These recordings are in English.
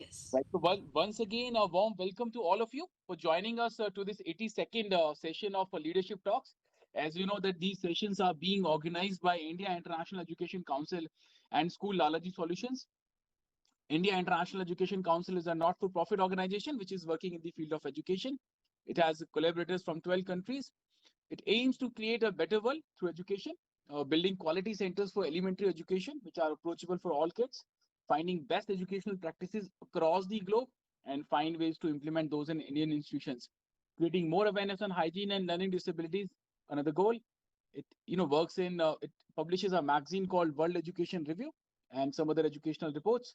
Yes. Right. So once again, a warm welcome to all of you for joining us to this 82nd session of Leadership Talks. As you know that these sessions are being organized by India International Education Council and School Lalaji Solutions. India International Education Council is a not-for-profit organization which is working in the field of education. It has collaborators from 12 countries. It aims to create a better world through education, building quality centers for elementary education, which are approachable for all kids, finding best educational practices across the globe, and find ways to implement those in Indian institutions, creating more awareness on hygiene and learning disabilities. Another goal, it works in it publishes a magazine called World Education Review and some other educational reports.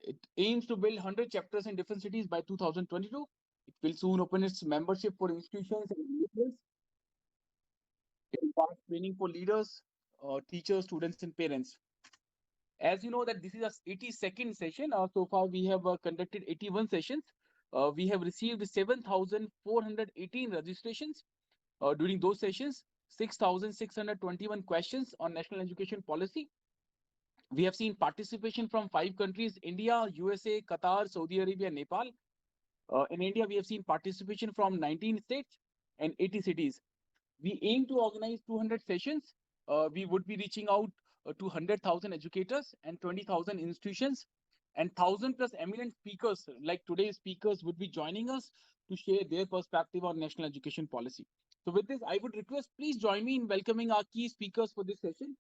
It aims to build 100 chapters in different cities by 2022. It will soon open its membership for institutions and individuals. It imparts training for leaders, teachers, students, and parents. As you know that this is a 82nd session. So far, we have conducted 81 sessions. We have received 7,418 registrations. During those sessions, 6,621 questions on national education policy. We have seen participation from 5 countries: India, USA, Qatar, Saudi Arabia, Nepal. In India, we have seen participation from 19 states and 80 cities. We aim to organize 200 sessions. We would be reaching out to 100,000 educators and 20,000 institutions, and 1,000 plus eminent speakers like today's speakers would be joining us to share their perspective on national education policy. So with this, I would request, please join me in welcoming our key speakers for this session.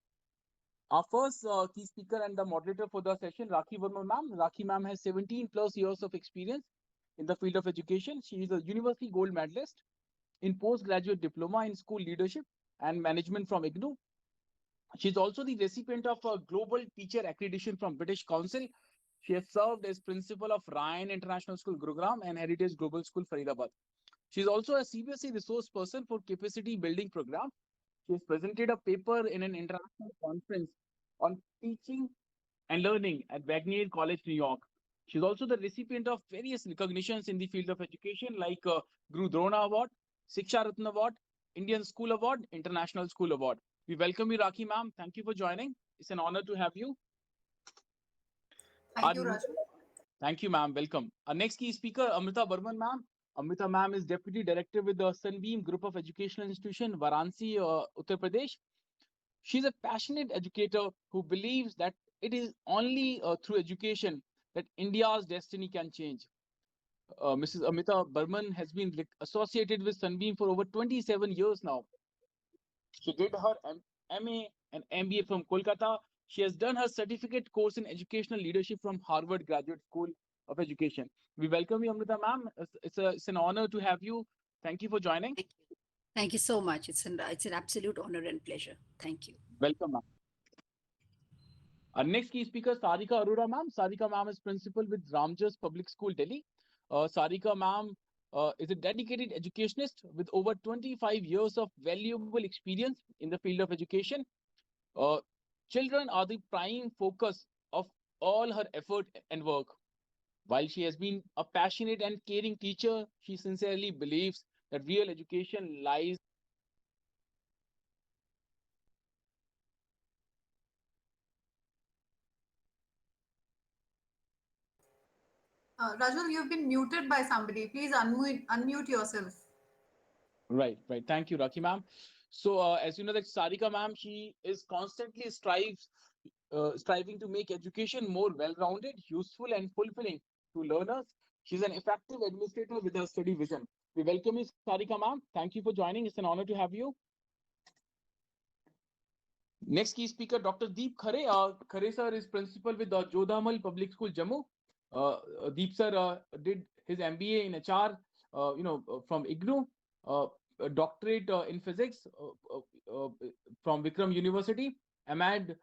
Our first key speaker and the moderator for the session, Rakhi Verma ma'am. Rakhi ma'am has 17 plus years of experience in the field of education. She is a university gold medalist in postgraduate diploma in school leadership and management from IGNOU. She is also the recipient of a global teacher accreditation from British Council. She has served as principal of Ryan International School, Gurugram, and Heritage Global School, Faridabad. She is also a CBSE resource person for capacity building program. She has presented a paper in an international conference on teaching and learning at Wagner College, New York. She's also the recipient of various recognitions in the field of education like Guru Drona Award, Siksha Ratna Award, Indian School Award, International School Award. We welcome you, Rakhi ma'am. Thank you for joining. It's an honor to have you. Thank Our, you, Raju. thank you, ma'am. Welcome. Our next key speaker, Amrita Burman ma'am. Amrita ma'am is Deputy Director with the Sunbeam Group of Educational Institution, Varanasi, Uttar Pradesh. She's a passionate educator who believes that it is only through education that India's destiny can change. Mrs. Amita Burman has been associated with Sunbeam for over 27 years now. She did her MA and MBA from Kolkata. She has done her certificate course in educational leadership from Harvard Graduate School of Education. We welcome you, Amrita ma'am. It's an honor to have you. Thank you for joining. Thank you. Thank you so much. It's an absolute honor and pleasure. Thank you. Welcome, ma'am. Our next key speaker, Sarika Arora ma'am. Sarika ma'am is principal with Ramjas Public School, Delhi. Sarika ma'am is a dedicated educationist with over 25 years of valuable experience in the field of education. Uh, Children are the prime focus of all her effort and work. While she has been a passionate and caring teacher, she sincerely believes that real education lies. Raju, you've been muted by somebody. Please unmute yourself. Right. Thank you, Rakhi ma'am. So, as you know, that Sarika ma'am, she is constantly striving to make education more well-rounded, useful, and fulfilling to learners. She's an effective administrator with a steady vision. We welcome you, Sarika ma'am. Thank you for joining. It's an honor to have you. Next key speaker, Dr. Deep Khare. Khare sir is principal with the Jodhamal Public School, Jammu. Deep sir did his MBA in HR, from IGNOU, a doctorate in physics from Vikram University, AMAD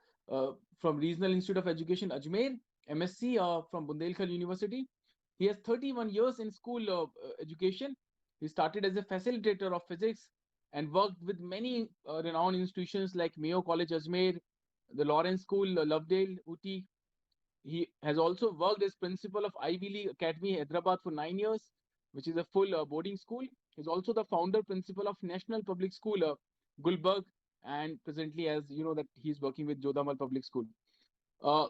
from Regional Institute of Education, Ajmer, MSc from Bundelkhand University. He has 31 years in school education. He started as a facilitator of physics and worked with many renowned institutions like Mayo College, Ajmer, the Lawrence School, Lovedale, Uti. He has also worked as principal of Ivy League Academy, Hyderabad for 9 years, which is a full boarding school. He's also the founder principal of National Public School, Gulbarg, and presently, as you know, that he's working with Jodhamal Public School. Uh,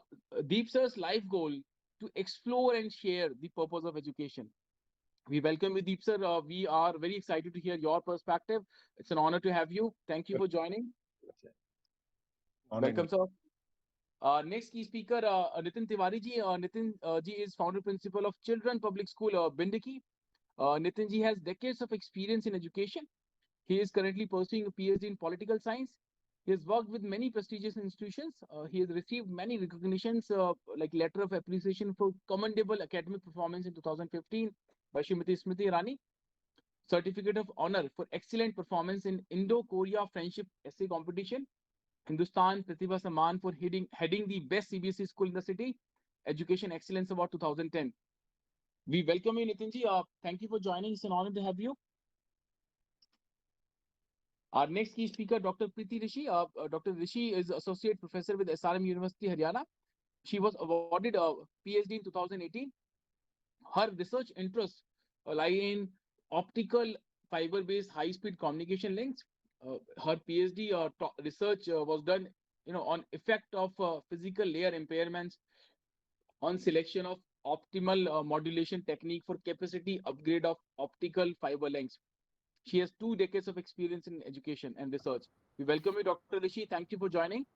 Deep sir's life goal to explore and share the purpose of education. We welcome you, Deep sir. We are very excited to hear your perspective. It's an honor to have you. Thank you for joining. Welcome, sir. Next key speaker, Nitin Tiwari ji. Nitin ji is founder principal of Children Public School, Bindiki. Nitin ji has decades of experience in education. He is currently pursuing a PhD in political science. He has worked with many prestigious institutions. He has received many recognitions, like letter of appreciation for commendable academic performance in 2015 by Srimati Smriti Irani, certificate of honor for excellent performance in Indo-Korea Friendship Essay Competition, Hindustan Pratibha Samman for heading the best CBSE school in the city, Education Excellence Award 2010. We welcome you, Nitin ji. Thank you for joining. It's an honor to have you. Our next key speaker, Dr. Preeti Rishi. Dr. Rishi is Associate Professor with SRM University, Haryana. She was awarded a PhD in 2018. Her research interests lie in optical fiber-based high-speed communication links. Her PhD research was done, on effect of physical layer impairments, on selection of optimal modulation technique for capacity upgrade of optical fiber lengths. She has 2 decades of experience in education and research. We welcome you, Dr. Rishi. Thank you for joining.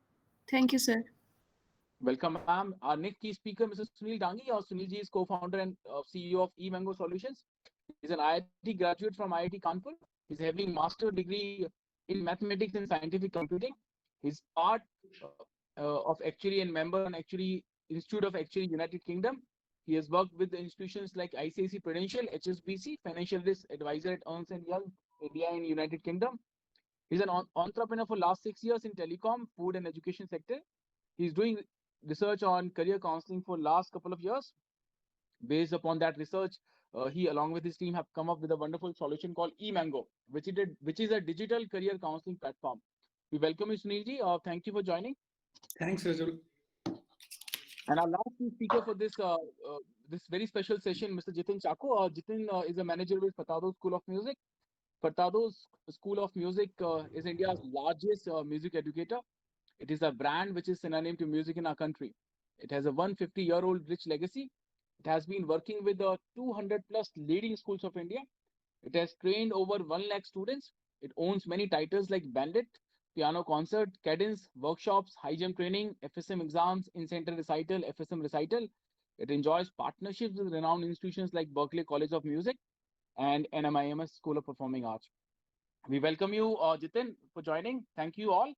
Thank you, sir. Welcome, ma'am. Our next key speaker, Mr. Sunil Dangi. Sunil ji is co-founder and CEO of eMango Solutions. He's an IIT graduate from IIT Kanpur. He's having master degree in mathematics and scientific computing. He's part of Actuary and member on Actuary Institute of Actuary United Kingdom. He has worked with institutions like ICICI Prudential, HSBC, Financial Risk Advisor at Ernst & Young, India in United Kingdom. He's an entrepreneur for last 6 years in telecom, food and education sector. He's doing research on career counseling for last couple of years. Based upon that research, he along with his team have come up with a wonderful solution called eMango, which is a digital career counseling platform. We welcome you, Sunil ji. Thank you for joining. Thanks, Rajul. And our last speaker for this this very special session, Mr. Jitin Chako. Jitin is a manager with Fatado School of Music. Fatado School of Music is India's largest music educator. It is a brand which is synonym to music in our country. It has a 150-year-old rich legacy. It has been working with the 200 plus leading schools of India. It has trained over 1 lakh students. It owns many titles like Bandit, Piano Concert, Cadence, workshops, high jump training, FSM exams, in-center recital, FSM recital. It enjoys partnerships with renowned institutions like Berklee College of Music and NMIMS School of Performing Arts. We welcome you, Jitin, for joining. Thank you all.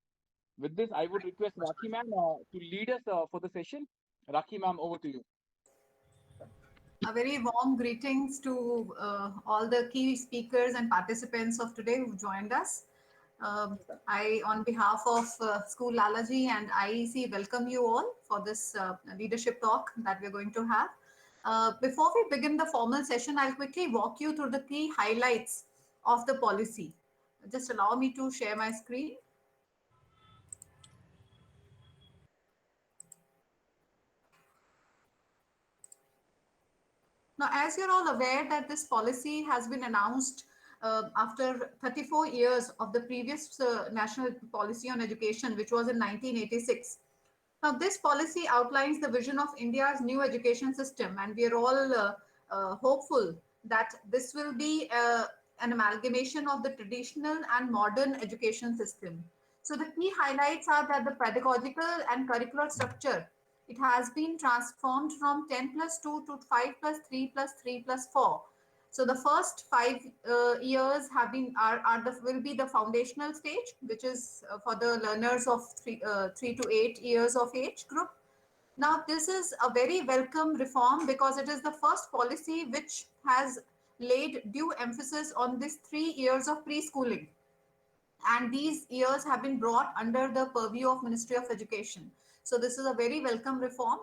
With this, I would request Rakhi ma'am to lead us for the session. Rakhi ma'am, over to you. A very warm greetings to all the key speakers and participants of today who joined us. On behalf of School Lalaji and IEC, welcome you all for this leadership talk that we're going to have. Before we begin the formal session, I'll quickly walk you through the key highlights of the policy. Just allow me to share my screen. Now, as you're all aware that this policy has been announced after 34 years of the previous national policy on education, which was in 1986. Now, this policy outlines the vision of India's new education system, and we are all hopeful that this will be an amalgamation of the traditional and modern education system. So the key highlights are that the pedagogical and curricular structure, it has been transformed from 10 plus 2 to 5 plus 3 plus 3 plus 4. So the first 5 years will be the foundational stage, which is for the learners of 3 to 8 years of age group. Now, this is a very welcome reform because it is the first policy which has laid due emphasis on this 3 years of preschooling. And these years have been brought under the purview of Ministry of Education. So this is a very welcome reform.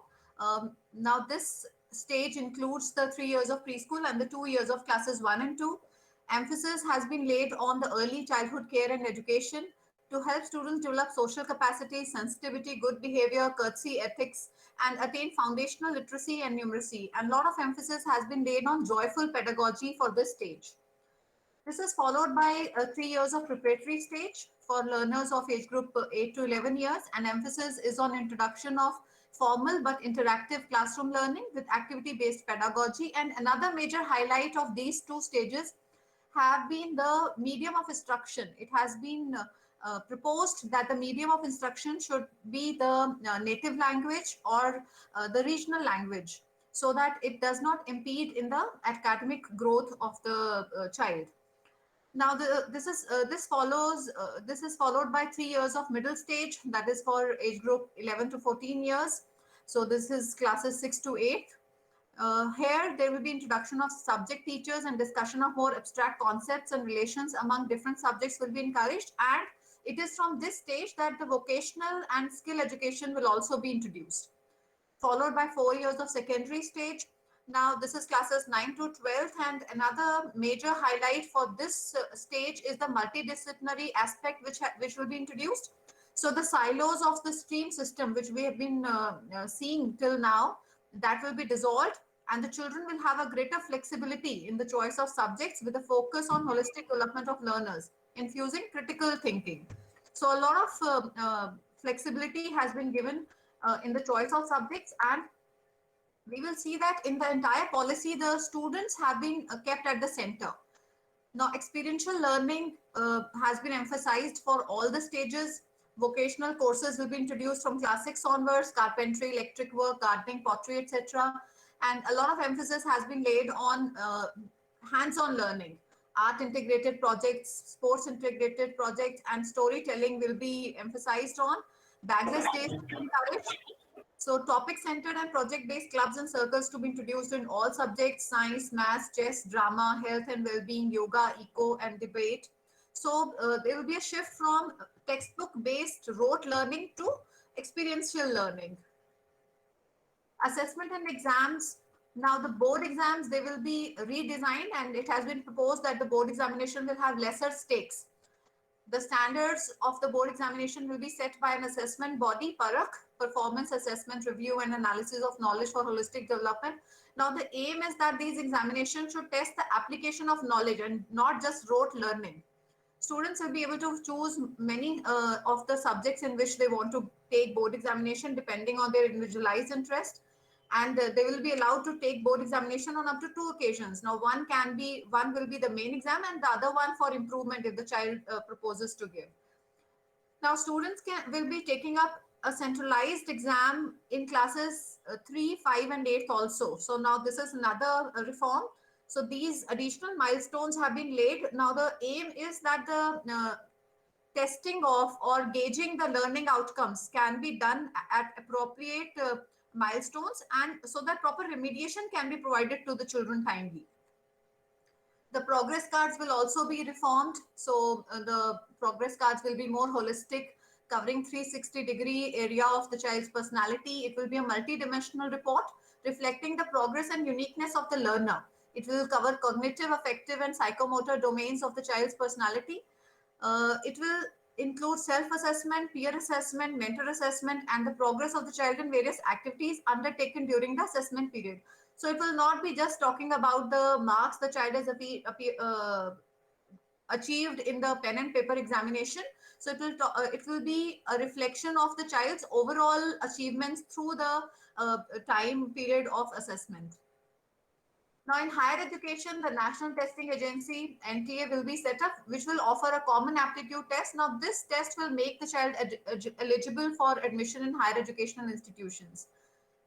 Now this stage includes the 3 years of preschool and the 2 years of classes 1 and 2. Emphasis has been laid on the early childhood care and education to help students develop social capacity, sensitivity, good behavior, courtesy, ethics, and attain foundational literacy and numeracy. And a lot of emphasis has been laid on joyful pedagogy for this stage. This is followed by 3 years of preparatory stage for learners of age group 8 to 11 years, and emphasis is on introduction of formal but interactive classroom learning with activity-based pedagogy. And another major highlight of these two stages have been the medium of instruction. It has been proposed that the medium of instruction should be the native language or the regional language, so that it does not impede in the academic growth of the child. Now, this is followed by 3 years of middle stage, that is for age group 11 to 14 years. So this is classes 6 to 8. Here, there will be introduction of subject teachers and discussion of more abstract concepts and relations among different subjects will be encouraged. And it is from this stage that the vocational and skill education will also be introduced, followed by 4 years of secondary stage. Now, this is classes 9 to 12th, and another major highlight for this stage is the multidisciplinary aspect which will be introduced. So the silos of the stream system, which we have been seeing till now, that will be dissolved, and the children will have a greater flexibility in the choice of subjects with a focus on holistic development of learners, infusing critical thinking. So a lot of flexibility has been given in the choice of subjects, and we will see that in the entire policy, the students have been kept at the center. Now, experiential learning has been emphasized for all the stages. Vocational courses will be introduced from class 6 onwards: carpentry, electric work, gardening, pottery, etc. And a lot of emphasis has been laid on hands-on learning. Art integrated projects, sports integrated projects, and storytelling will be emphasized on. Bagless days will be encouraged. So topic-centered and project-based clubs and circles to be introduced in all subjects: science, maths, chess, drama, health and well-being, yoga, eco, and debate. So there will be a shift from textbook-based rote learning to experiential learning. Assessment and exams. Now the board exams, they will be redesigned, and it has been proposed that the board examination will have lesser stakes. The standards of the board examination will be set by an assessment body, PARAK, Performance Assessment Review and Analysis of Knowledge for Holistic Development. Now, the aim is that these examinations should test the application of knowledge and not just rote learning. Students will be able to choose many of the subjects in which they want to take board examination depending on their individualized interest. And they will be allowed to take board examination on up to 2 occasions. Now, one will be the main exam, and the other one for improvement if the child proposes to give. Now, students will be taking up a centralized exam in classes 3, 5, and 8 also. So now this is another reform. So these additional milestones have been laid. Now the aim is that the testing of or gauging the learning outcomes can be done at appropriate milestones, and so that proper remediation can be provided to the children timely. The progress cards will also be reformed. So the progress cards will be more holistic, covering 360-degree area of the child's personality. It will be a multi-dimensional report reflecting the progress and uniqueness of the learner. It will cover cognitive, affective, and psychomotor domains of the child's personality. It will include self-assessment, peer assessment, mentor assessment, and the progress of the child in various activities undertaken during the assessment period. So it will not be just talking about the marks the child has achieved in the pen and paper examination. So it will be a reflection of the child's overall achievements through the time period of assessment. Now, in higher education, the National Testing Agency, NTA, will be set up, which will offer a common aptitude test. Now, this test will make the child eligible for admission in higher educational institutions.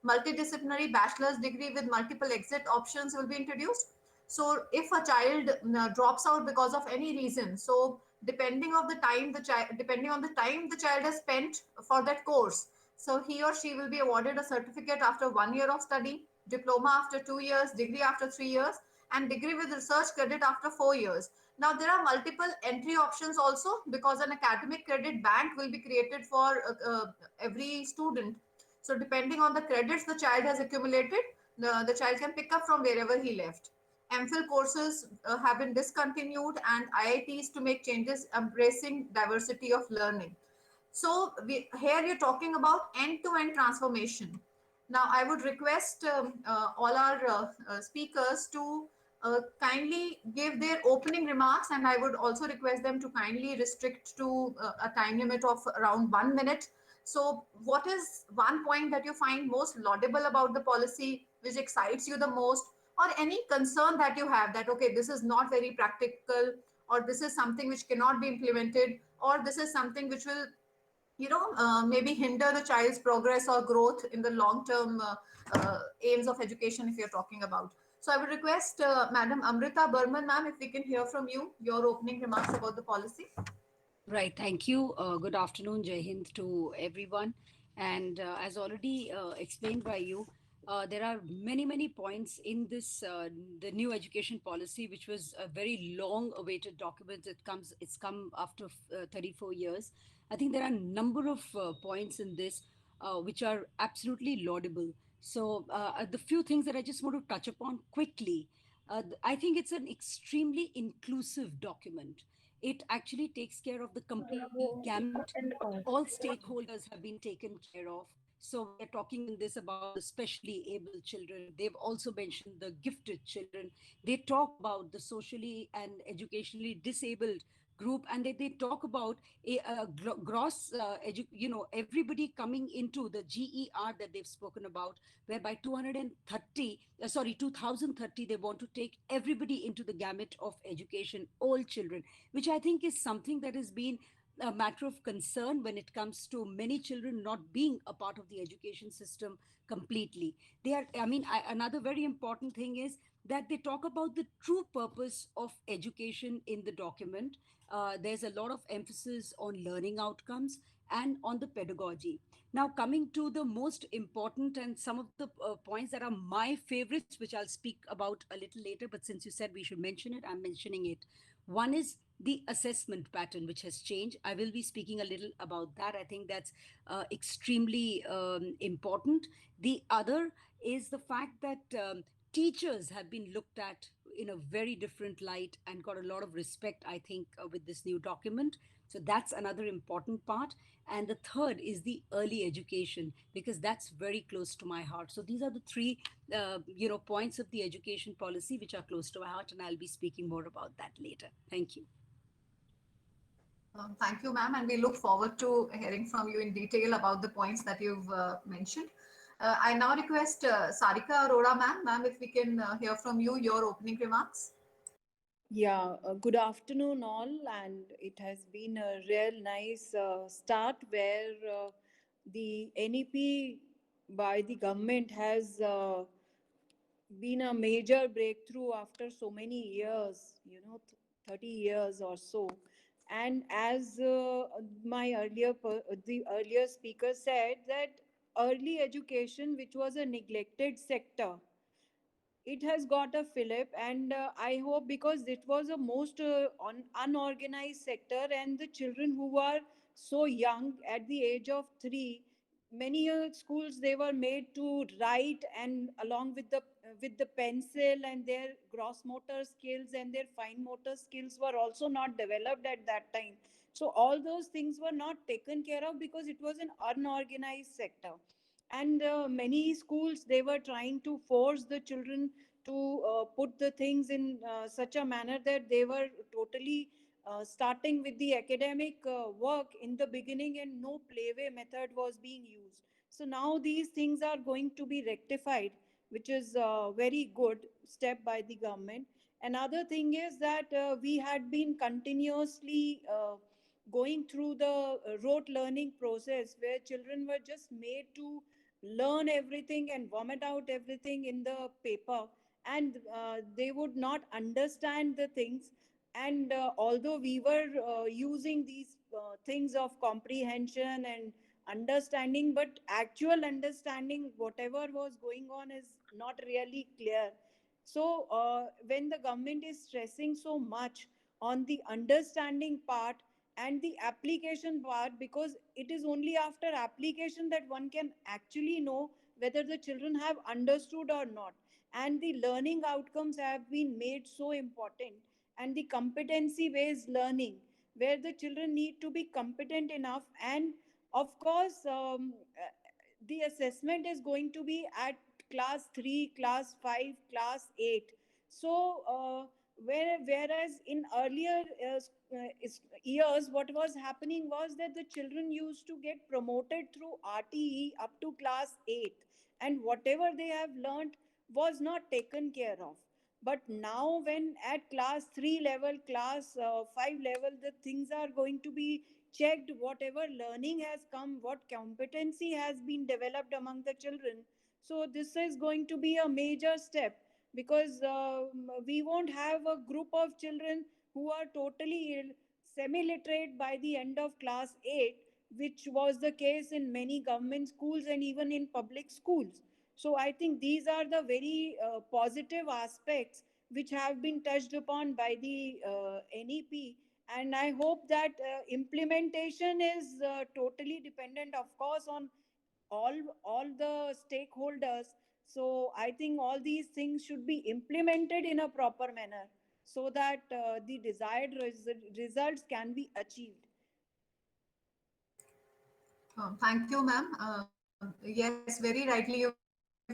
Multidisciplinary bachelor's degree with multiple exit options will be introduced. So, if a child drops out because of any reason, so depending on the time the child has spent for that course, so he or she will be awarded a certificate after 1 year of study, diploma after 2 years, degree after 3 years, and degree with research credit after 4 years. Now, there are multiple entry options also, because an academic credit bank will be created for every student. So depending on the credits the child has accumulated, the child can pick up from wherever he left. MPhil courses have been discontinued, and IITs to make changes embracing diversity of learning. So here you're talking about end-to-end transformation. Now, I would request all our speakers to kindly give their opening remarks, and I would also request them to kindly restrict to a time limit of around 1 minute, So, what is one point that you find most laudable about the policy, which excites you the most, or any concern that you have that, okay, this is not very practical, or this is something which cannot be implemented, or this is something which will, maybe hinder the child's progress or growth in the long term aims of education, if you're talking about. So, I would request Madam Amrita Burman, ma'am, if we can hear from you, your opening remarks about the policy. Right. Thank you. Good afternoon, Jai Hind to everyone. And as already explained by you, there are many, many points in this the new education policy, which was a very long-awaited document. It's come after 34 years. I think there are a number of points in this which are absolutely laudable. So the few things that I just want to touch upon quickly. I think it's an extremely inclusive document. It actually takes care of the complete gamut. All stakeholders have been taken care of. So we are talking in this about the specially able children. They've also mentioned the gifted children. They talk about the socially and educationally disabled group, and they talk about a gross, everybody coming into the GER that they've spoken about, where by 2030, they want to take everybody into the gamut of education, all children, which I think is something that has been a matter of concern when it comes to many children not being a part of the education system completely. They are, another very important thing is that they talk about the true purpose of education in the document. There's a lot of emphasis on learning outcomes and on the pedagogy. Now, coming to the most important and some of the points that are my favorites, which I'll speak about a little later, but since you said we should mention it, I'm mentioning it. One is the assessment pattern, which has changed. I will be speaking a little about that. I think that's extremely important. The other is the fact that teachers have been looked at in a very different light and got a lot of respect, I think, with this new document. So that's another important part. And the third is the early education, because that's very close to my heart. So these are the three, points of the education policy which are close to my heart, and I'll be speaking more about that later. Thank you. Thank you, ma'am, and we look forward to hearing from you in detail about the points that you've mentioned. I now request Sarika Arora, ma'am. Ma'am, if we can hear from you, your opening remarks. Yeah, good afternoon, all. And it has been a real nice start where the NEP by the government has been a major breakthrough after so many years, 30 years or so. And as the earlier speaker said, that early education, which was a neglected sector, it has got a fillip, and I hope, because it was a most unorganized sector, and the children who were so young at the age of 3, many schools, they were made to write, and along with the pencil, and their gross motor skills and their fine motor skills were also not developed at that time. So all those things were not taken care of because it was an unorganized sector. And many schools, they were trying to force the children to put the things in such a manner that they were totally starting with the academic work in the beginning, and no playway method was being used. So now these things are going to be rectified, which is a very good step by the government. Another thing is that we had been continuously going through the rote learning process, where children were just made to learn everything and vomit out everything in the paper, and they would not understand the things. And although we were using these things of comprehension and understanding, but actual understanding whatever was going on is not really clear. So when the government is stressing so much on the understanding part and the application part, because it is only after application that one can actually know whether the children have understood or not, and the learning outcomes have been made so important, and the competency based learning, where the children need to be competent enough. And of course, the assessment is going to be at class 3, class 5, class 8. So Whereas in earlier years, what was happening was that the children used to get promoted through RTE up to class 8th, and whatever they have learnt was not taken care of. But now, when at class 3 level, class 5 level, the things are going to be checked, whatever learning has come, what competency has been developed among the children. So, this is going to be a major step, because we won't have a group of children who are totally semi literate by the end of class 8, which was the case in many government schools and even in public schools. So I think these are the very positive aspects which have been touched upon by the NEP. And I hope that implementation is totally dependent, of course, on all all the stakeholders. So I think all these things should be implemented in a proper manner, so that the desired results can be achieved. Thank you, ma'am. Yes, very rightly you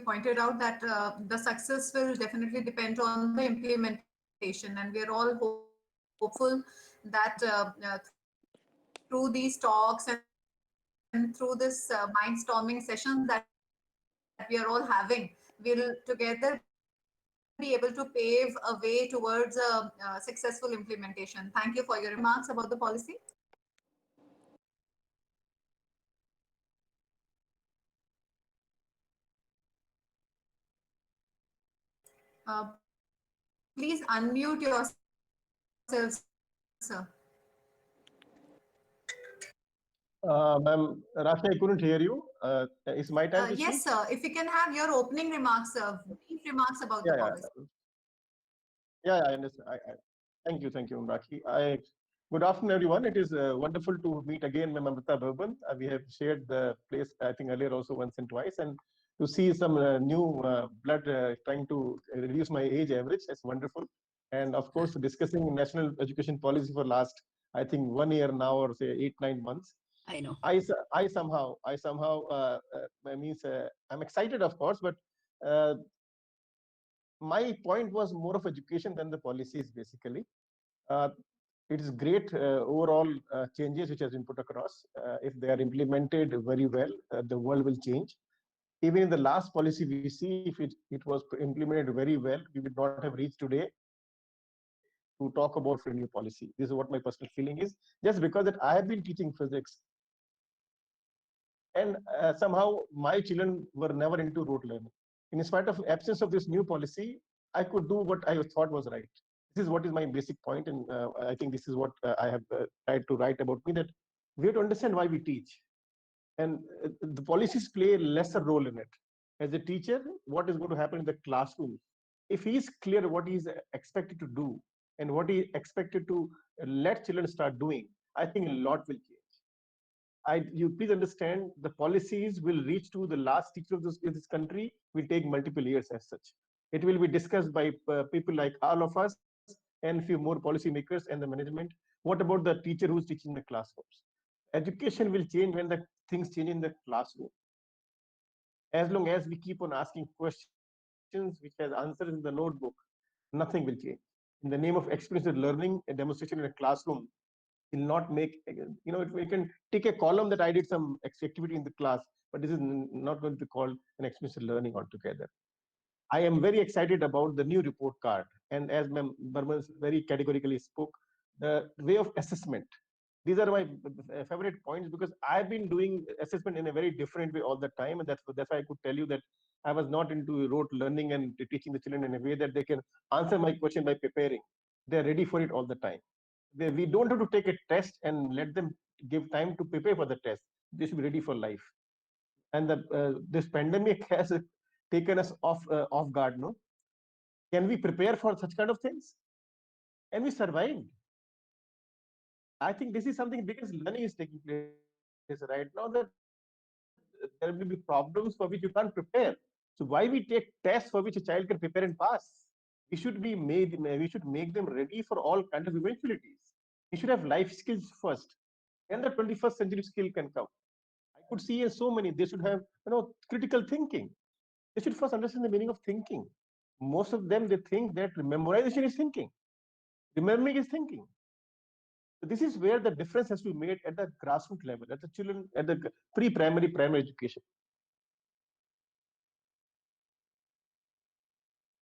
pointed out that the success will definitely depend on the implementation, and we are all hopeful that through these talks and through this mind storming sessions that we are all having, we'll together be able to pave a way towards successful implementation. Thank you for your remarks about the policy. Please unmute yourself, sir. Ma'am, Rashi, I couldn't hear you. Is my time to Yes, speak? sir. If you can have your opening remarks, brief remarks about the Yeah, policy. yeah, I understand. Thank you, Rakhi. Good afternoon, everyone. It is wonderful to meet again, Ma'am Amrita Burban. We have shared the place, I think, earlier also once and twice, and to see some new blood trying to reduce my age average, that's wonderful. And of course, discussing national education policy for last, I think, 1 year now, or say 8, 9 months. I know. I means I'm excited, of course, but uh, my point was more of education than the policies, basically. Uh, it is great overall changes which has been put across. If they are implemented very well, the world will change. Even in the last policy we see, if it was implemented very well, we would not have reached today to talk about for a new policy. This is what my personal feeling is. Just because that I have been teaching physics, and somehow my children were never into rote learning. In spite of absence of this new policy, I could do what I thought was right. This is what is my basic point, and I think this is what I have tried to write about me, that we have to understand why we teach, and the policies play a lesser role in it. As a teacher, what is going to happen in the classroom? If he is clear what he is expected to do and what he expected to let children start doing, I think a lot will change. You please understand, the policies will reach to the last teacher of this country will take multiple years as such. It will be discussed by people like all of us and few more policymakers and the management. What about the teacher who's teaching the classrooms? Education will change when the things change in the classroom. As long as we keep on asking questions which has answers in the notebook, nothing will change. In the name of experiential learning, a demonstration in a classroom will not make, we can take a column that I did some activity in the class, but this is not going to be called an experiential learning altogether. I am very excited about the new report card, and as Ma'am Burman very categorically spoke, the way of assessment. These are my favorite points, because I've been doing assessment in a very different way all the time, and that's why I could tell you that I was not into rote learning and teaching the children in a way that they can answer my question by preparing. They're ready for it all the time. We don't have to take a test and let them give time to prepare for the test. They should be ready for life. And this pandemic has taken us off guard. No, can we prepare for such kind of things? And we survived. I think this is something, because learning is taking place right now, that there will be problems for which you can't prepare. So why we take tests for which a child can prepare and pass? We should make them ready for all kinds of eventualities. We should have life skills first, then the 21st century skill can come. I could see in so many, they should have, critical thinking. They should first understand the meaning of thinking. Most of them, they think that memorization is thinking. remembering is thinking. So this is where the difference has to be made at the grassroots level, at the children, at the pre-primary, primary education.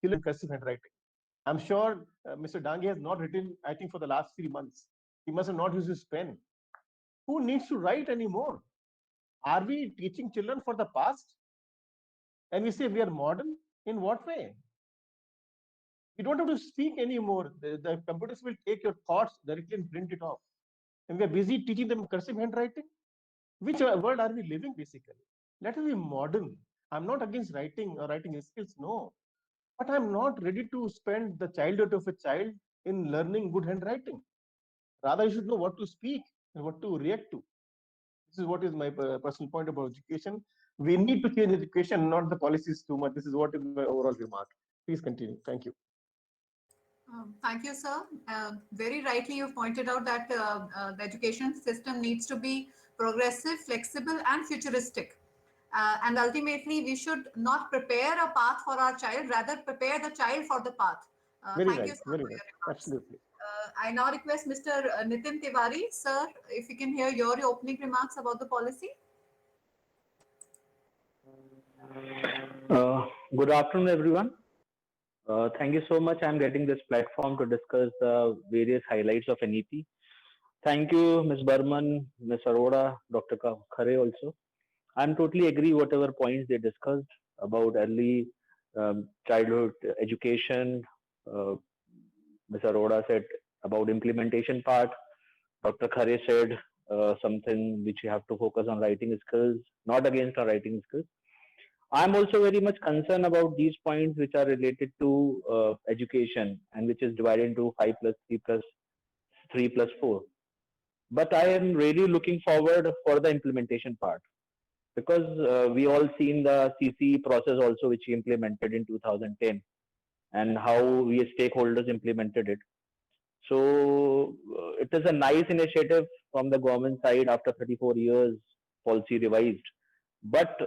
Children cursive handwriting. I'm sure Mr. Dange has not written, I think, for the last 3 months. He must have not used his pen. Who needs to write anymore? Are we teaching children for the past? And we say we are modern? In what way? You don't have to speak anymore. The computers will take your thoughts directly and print it off. And we are busy teaching them cursive handwriting. Which world are we living basically? Let us be modern. I'm not against writing or writing skills, no. But I'm not ready to spend the childhood of a child in learning good handwriting. Rather, you should know what to speak and what to react to. This is what is my personal point about education. We need to change education, not the policies too much. This is what is my overall remark. Please continue. Thank you. Thank you, sir. Very rightly, you've pointed out that the education system needs to be progressive, flexible, and futuristic. And ultimately, we should not prepare a path for our child, rather prepare the child for the path. Very Thank you, right. sir, Very for right. your remarks. Absolutely. I now request Mr. Nitin Tiwari, sir, if you can hear your opening remarks about the policy. Uh, Good afternoon, everyone. Thank you so much. I'm getting this platform to discuss the various highlights of NEP. Thank you, Ms. Burman, Ms. Arora, Dr. Khare also. I'm totally agree whatever points they discussed about early childhood education. Uh, Ms. Arora said about implementation part. Dr. Khare said something which you have to focus on writing skills, not against our writing skills. I'm also very much concerned about these points which are related to education and which is divided into 5 plus 3 plus 3 plus 4. But I am really looking forward for the implementation part because we all seen the CC process also which he implemented in 2010 and how we as stakeholders implemented it. So it is a nice initiative from the government side after 34 years policy revised. But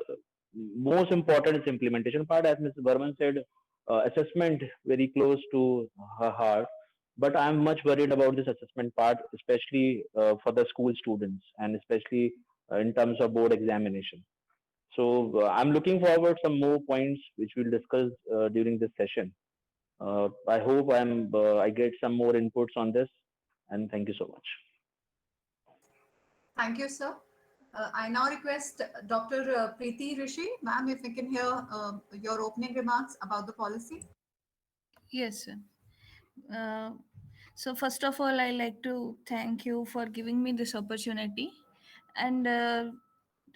most important is implementation part. As Mr. Burman said, assessment very close to her heart. But I'm much worried about this assessment part, especially for the school students and especially in terms of board examination. So I'm looking forward some more points which we'll discuss during this session. I hope I get some more inputs on this, and thank you so much. Thank you, sir. I now request Dr. Preeti Rishi, ma'am, if we can hear your opening remarks about the policy. Yes, sir. Uh, so first of all, I like to thank you for giving me this opportunity. And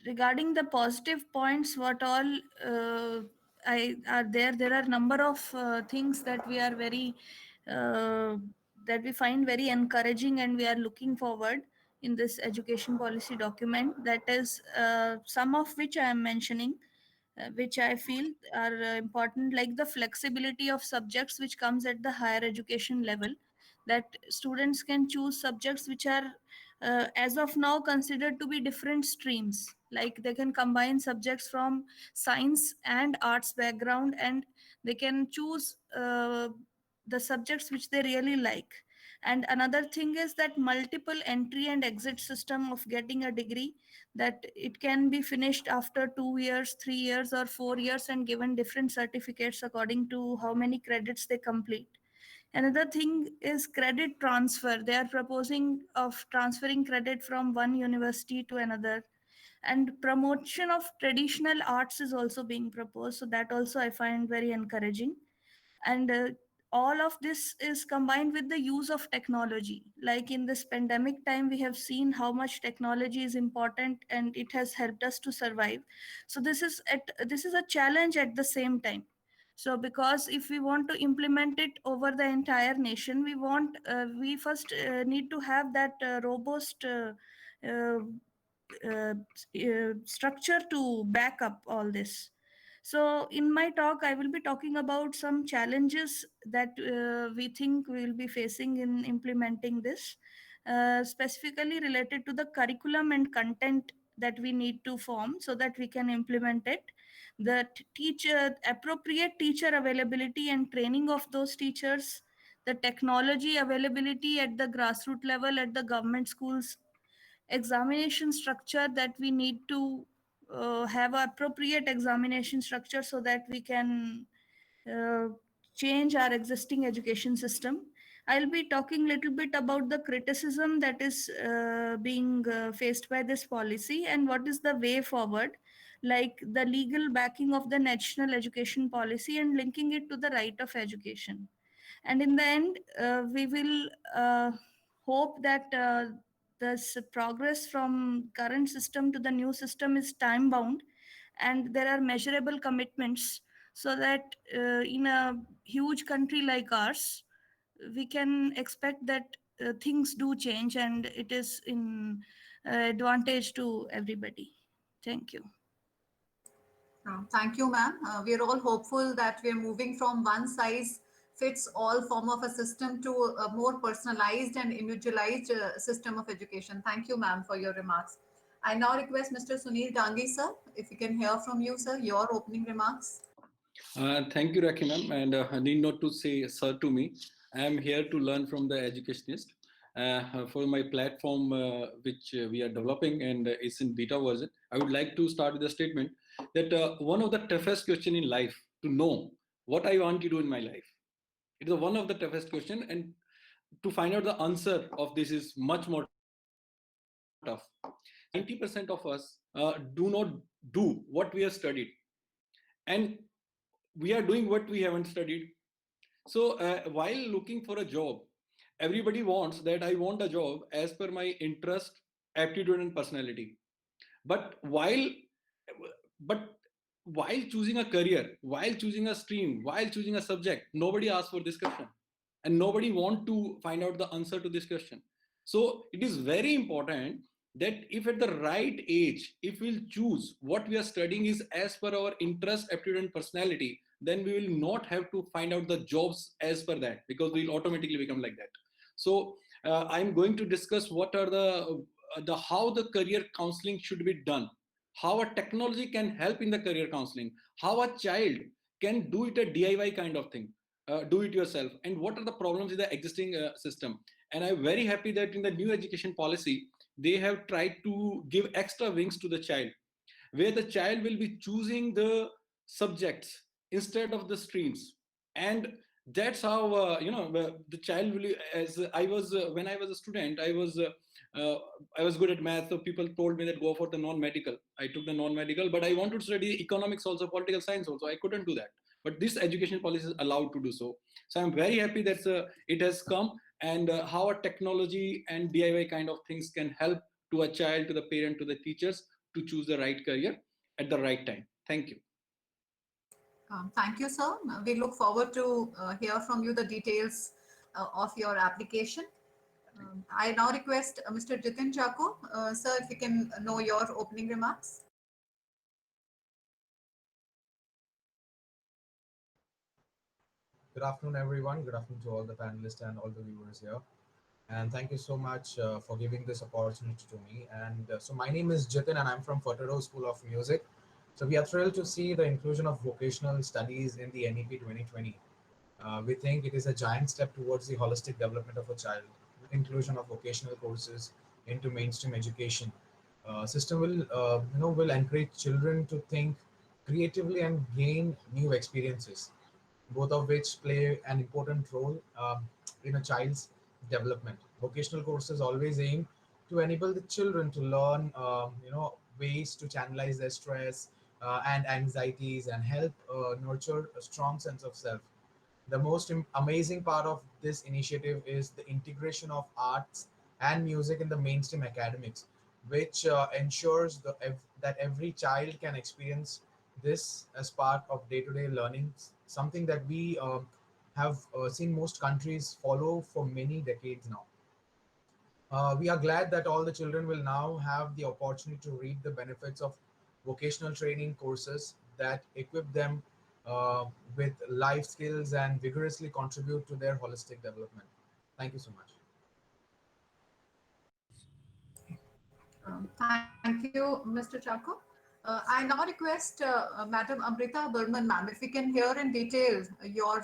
regarding the positive points, what all I are there, there are number of things that we are very uh, that we find very encouraging, and we are looking forward in this education policy document. That is some of which I am mentioning which I feel are important, like the flexibility of subjects which comes at the higher education level, that students can choose subjects which are as of now considered to be different streams. Like they can combine subjects from science and arts background, and they can choose the subjects which they really like. And another thing is that multiple entry and exit system of getting a degree, that it can be finished after 2 years, 3 years, or 4 years and given different certificates according to how many credits they complete. Another thing is credit transfer. They are proposing of transferring credit from one university to another. And promotion of traditional arts is also being proposed. So that also I find very encouraging. And all of this is combined with the use of technology. Like in this pandemic time, we have seen how much technology is important, and it has helped us to survive. So this is a challenge at the same time. So because if we want to implement it over the entire nation, we first need to have that robust uh, structure to back up all this. So, in my talk, I will be talking about some challenges that we think we will be facing in implementing this, specifically related to the curriculum and content that we need to form so that we can implement it. The appropriate teacher availability and training of those teachers, the technology availability at the grassroots level at the government schools, examination structure that we need to have a appropriate examination structure so that we can uh, change our existing education system. I'll be talking little bit about the criticism that is being faced by this policy and what is the way forward, like the legal backing of the national education policy and linking it to the right of education. And in the end, we will hope that this progress from current system to the new system is time bound and there are measurable commitments so that in a huge country like ours we can expect that things do change and it is in advantage to everybody. Thank you. Thank you, ma'am. We are all hopeful that we are moving from one size fits all form of a system to a more personalized and individualized system of education. Thank you, ma'am, for your remarks. I now request Mr. Sunil Dangi, sir, if we can hear from you, sir, your opening remarks. Thank you, Rakhi ma'am, and I need not to say sir to me. I am here to learn from the educationist. For my platform, which we are developing and is in beta version, I would like to start with a statement that one of the toughest question in life to know what I want to do in my life. It is one of the toughest question, and to find out the answer of this is much more tough. 90% of us do not do what we have studied, and we are doing what we haven't studied. So while looking for a job, everybody wants that I want a job as per my interest, aptitude, and personality. But but while choosing a career, while choosing a stream, while choosing a subject, nobody asks for this question, and nobody want to find out the answer to this question. So it is very important that if at the right age, if we'll choose what we are studying is as per our interest, aptitude, and personality, then we will not have to find out the jobs as per that, because we'll automatically become like that. So I'm going to discuss what are the how the career counseling should be done, how a technology can help in the career counseling, how a child can do it a DIY kind of thing, do it yourself, and what are the problems in the existing system. And I'm very happy that in the new education policy they have tried to give extra wings to the child, where the child will be choosing the subjects instead of the streams. And that's how the child will, as I was when I was a student, uh, I was good at math, so people told me that go for the non-medical. I took the non-medical, but I wanted to study economics also, political science also. I couldn't do that, but this education policy is allowed to do so. So I'm very happy that it has come, and how a technology and DIY kind of things can help to a child, to the parent, to the teachers, to choose the right career at the right time. Thank you. Thank you, sir. We look forward to hear from you the details of your application. I now request Mr. Jitin Chako. Sir, if you can know your opening remarks. Good afternoon, everyone. Good afternoon to all the panelists and all the viewers here. And thank you so much for giving this opportunity to me. And so my name is Jitin, and I'm from Fertero School of Music. So we are thrilled to see the inclusion of vocational studies in the NEP 2020. We think it is a giant step towards the holistic development of a child. With inclusion of vocational courses into mainstream education, system will encourage children to think creatively and gain new experiences, both of which play an important role in a child's development. Vocational courses always aim to enable the children to learn, ways to channelize their stress and anxieties, and help nurture a strong sense of self. The most amazing part of this initiative is the integration of arts and music in the mainstream academics, which ensures that every child can experience this as part of day-to-day learning, something that we have seen most countries follow for many decades now. We are glad that all the children will now have the opportunity to reap the benefits of vocational training courses that equip them uh, with life skills and vigorously contribute to their holistic development. Thank you so much. Thank you, Mr. Chako. I now request Madam Amrita Burman, ma'am, if we can hear in detail your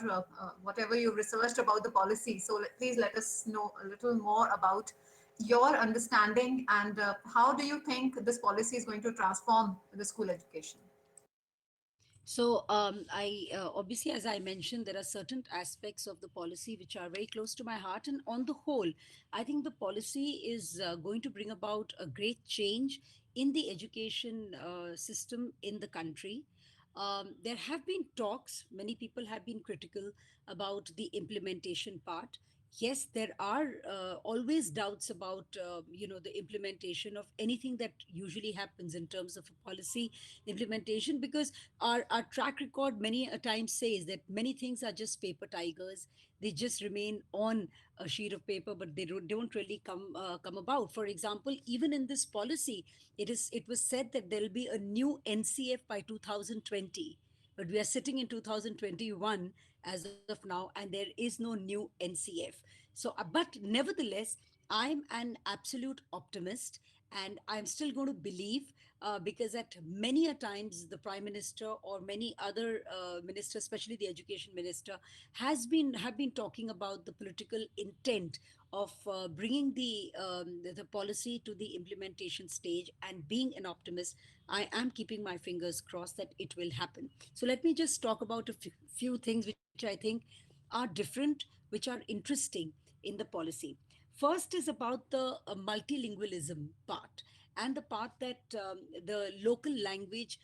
whatever you researched about the policy. So please let us know a little more about your understanding and how do you think this policy is going to transform the school education? So, I obviously, as I mentioned, there are certain aspects of the policy which are very close to my heart. And on the whole, I think the policy is going to bring about a great change in the education system in the country. There have been talks, many people have been critical about the implementation part. Yes, there are always doubts about the implementation of anything that usually happens in terms of a policy implementation, because our track record many a time says that many things are just paper tigers. They just remain on a sheet of paper, but they don't really come about. For example, even in this policy, it was said that there will be a new NCF by 2020, but we are sitting in 2021 as of now, and there is no new NCF. So but nevertheless, I'm an absolute optimist, and I'm still going to believe, because at many a times the prime minister or many other ministers, especially the education minister, have been talking about the political intent of bringing the policy to the implementation stage. And being an optimist, I am keeping my fingers crossed that it will happen. So let me just talk about a few things which I think are different, which are interesting in the policy. First is about the multilingualism part, and the part that the local language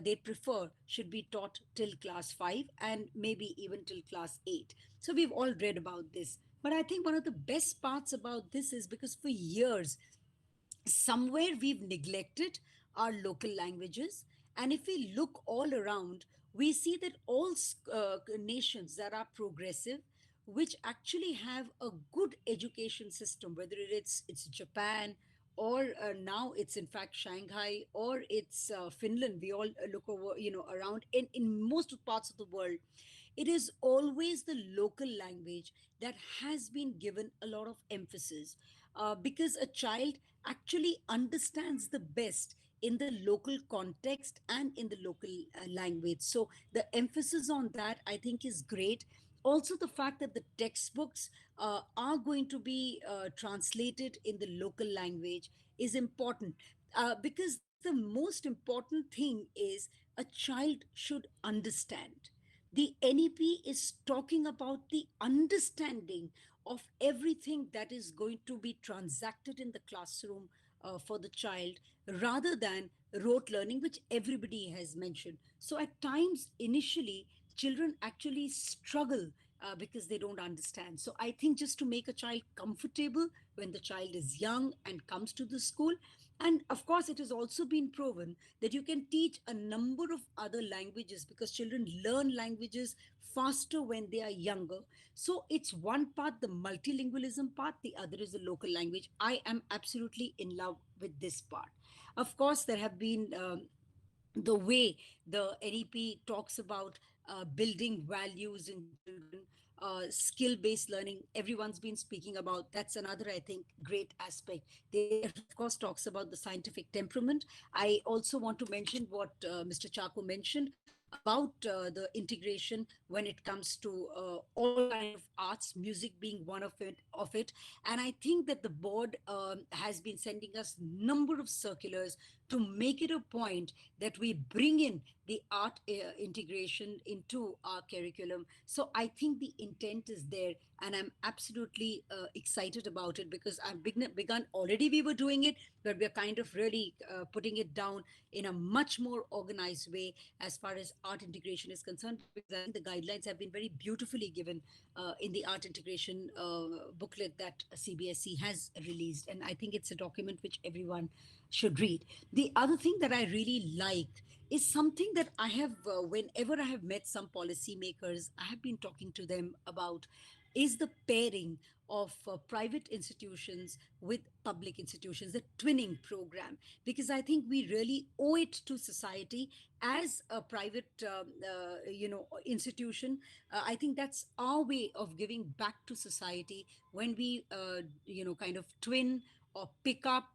they prefer should be taught till class 5 and maybe even till class 8. So we've all read about this. But I think one of the best parts about this is because for years, somewhere we've neglected our local languages. And if we look all around, we see that all nations that are progressive, which actually have a good education system, whether it's Japan, or now it's in fact Shanghai, or it's Finland. We all look over, around in most parts of the world, it is always the local language that has been given a lot of emphasis, because a child actually understands the best in the local context and in the local language. So the emphasis on that, I think, is great. Also, the fact that the textbooks are going to be translated in the local language is important, because the most important thing is a child should understand. The NEP is talking about the understanding of everything that is going to be transacted in the classroom for the child, rather than rote learning, which everybody has mentioned. So at times, initially, children actually struggle because they don't understand. So I think just to make a child comfortable when the child is young and comes to the school. And of course, it has also been proven that you can teach a number of other languages, because children learn languages faster when they are younger. So it's one part, the multilingualism part, the other is the local language. I am absolutely in love with this part. Of course, there have been the way the NEP talks about building values in children, skill based learning, everyone's been speaking about. That's another, I think, great aspect. There, of course, talks about the scientific temperament. I also want to mention what Mr. Chaku mentioned about the integration when it comes to all kind of arts, music being one of it. And I think that the board has been sending us number of circulars to make it a point that we bring in the art integration into our curriculum. So I think the intent is there, and I'm absolutely excited about it, because I've begun already. We were doing it, but we're kind of really putting it down in a much more organized way as far as art integration is concerned, because I think the guidelines have been very beautifully given in the art integration booklet that CBSE has released. And I think it's a document which everyone should read. The other thing that I really like is something that I have, whenever I have met some policymakers, I have been talking to them about, is the pairing of private institutions with public institutions, the twinning program. Because I think we really owe it to society as a private, institution. I think that's our way of giving back to society when we, kind of twin or pick up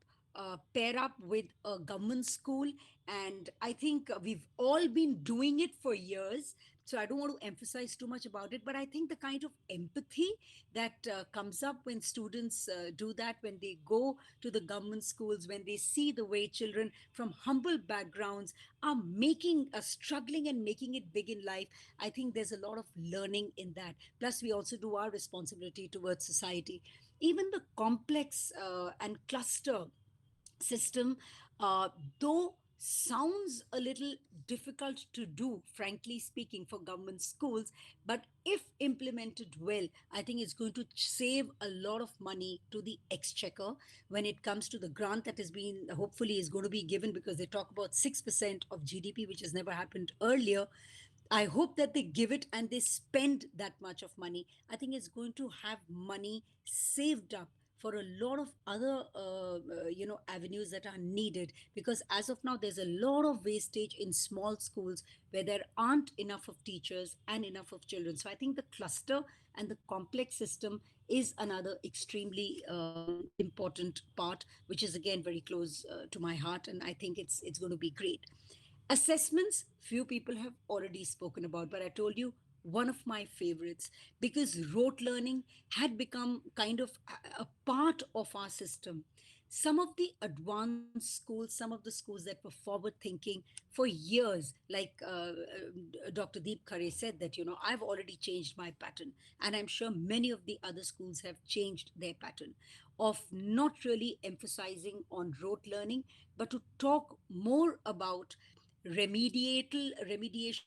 pair up with a government school. And I think we've all been doing it for years. So I don't want to emphasize too much about it, but I think the kind of empathy that comes up when students do that, when they go to the government schools, when they see the way children from humble backgrounds are making, struggling and making it big in life, I think there's a lot of learning in that. Plus, we also do our responsibility towards society. Even the complex and cluster system, uh, though sounds a little difficult to do, frankly speaking, for government schools, but if implemented well, I think it's going to save a lot of money to the exchequer when it comes to the grant that has been, hopefully is going to be given, because they talk about 6% of GDP, which has never happened earlier. I hope that they give it and they spend that much of money. I think it's going to have money saved up for a lot of other, avenues that are needed. Because as of now, there's a lot of wastage in small schools where there aren't enough of teachers and enough of children. So I think the cluster and the complex system is another extremely important part, which is again very close to my heart, and I think it's going to be great. Assessments, few people have already spoken about, but I told you one of my favorites, because rote learning had become kind of a part of our system. Some of the advanced schools, some of the schools that were forward thinking for years, like Dr. Deep Khare said that, I've already changed my pattern. And I'm sure many of the other schools have changed their pattern of not really emphasizing on rote learning, but to talk more about remediation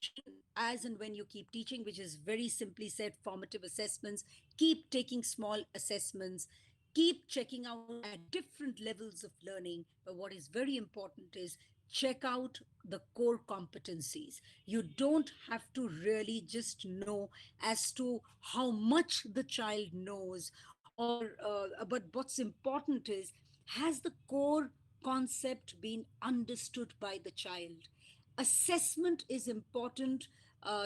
as and when you keep teaching, which is very simply said formative assessments. Keep taking small assessments, keep checking out at different levels of learning. But what is very important is check out the core competencies. You don't have to really just know as to how much the child knows, or but what's important is, has the core concept been understood by the child? Assessment is important,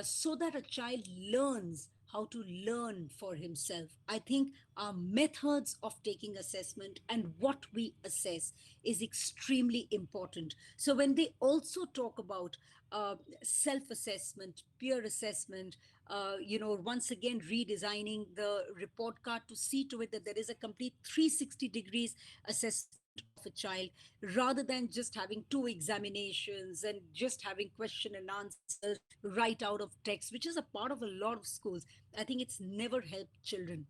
so that a child learns how to learn for himself. I think our methods of taking assessment and what we assess is extremely important. So when they also talk about self assessment, peer assessment, once again redesigning the report card to see to it that there is a complete 360 degrees assessment of a child, rather than just having two examinations and just having question and answers right out of text, which is a part of a lot of schools. I think it's never helped children.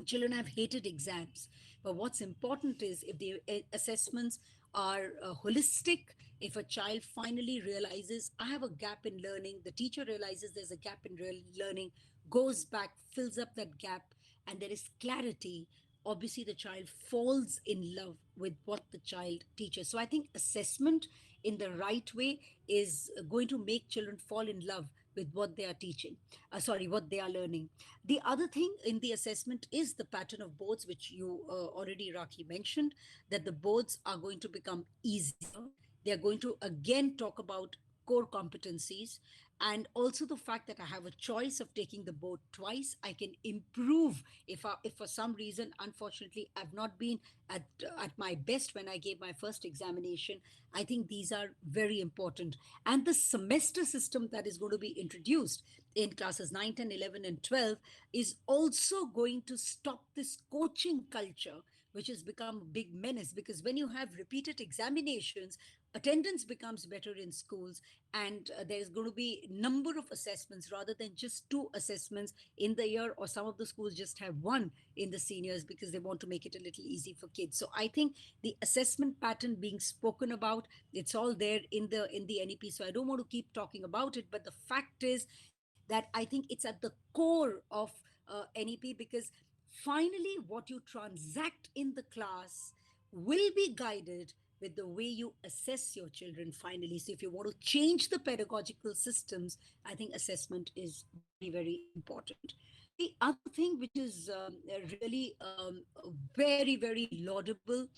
Children have hated exams. But what's important is, if the assessments are holistic, if a child finally realizes I have a gap in learning, the teacher realizes there's a gap in real learning, goes back, fills up that gap, and there is clarity, obviously the child falls in love with what the child teaches. So I think assessment in the right way is going to make children fall in love with what they are teaching, what they are learning. The other thing in the assessment is the pattern of boards, which you already, Raki, mentioned, that the boards are going to become easier. They are going to again talk about core competencies, and also the fact that I have a choice of taking the board twice. I can improve if for some reason, unfortunately, I've not been at my best when I gave my first examination. I think these are very important. And the semester system that is going to be introduced in classes 9, 10, 11, and 12 is also going to stop this coaching culture, which has become a big menace. Because when you have repeated examinations, attendance becomes better in schools, and there's going to be number of assessments rather than just two assessments in the year, or some of the schools just have one in the seniors because they want to make it a little easy for kids. So I think the assessment pattern being spoken about, it's all there in the NEP, so I don't want to keep talking about it. But the fact is that I think it's at the core of NEP, because finally what you transact in the class will be guided with the way you assess your children finally. So if you want to change the pedagogical systems, I think assessment is very, very important. The other thing which is really very, very laudable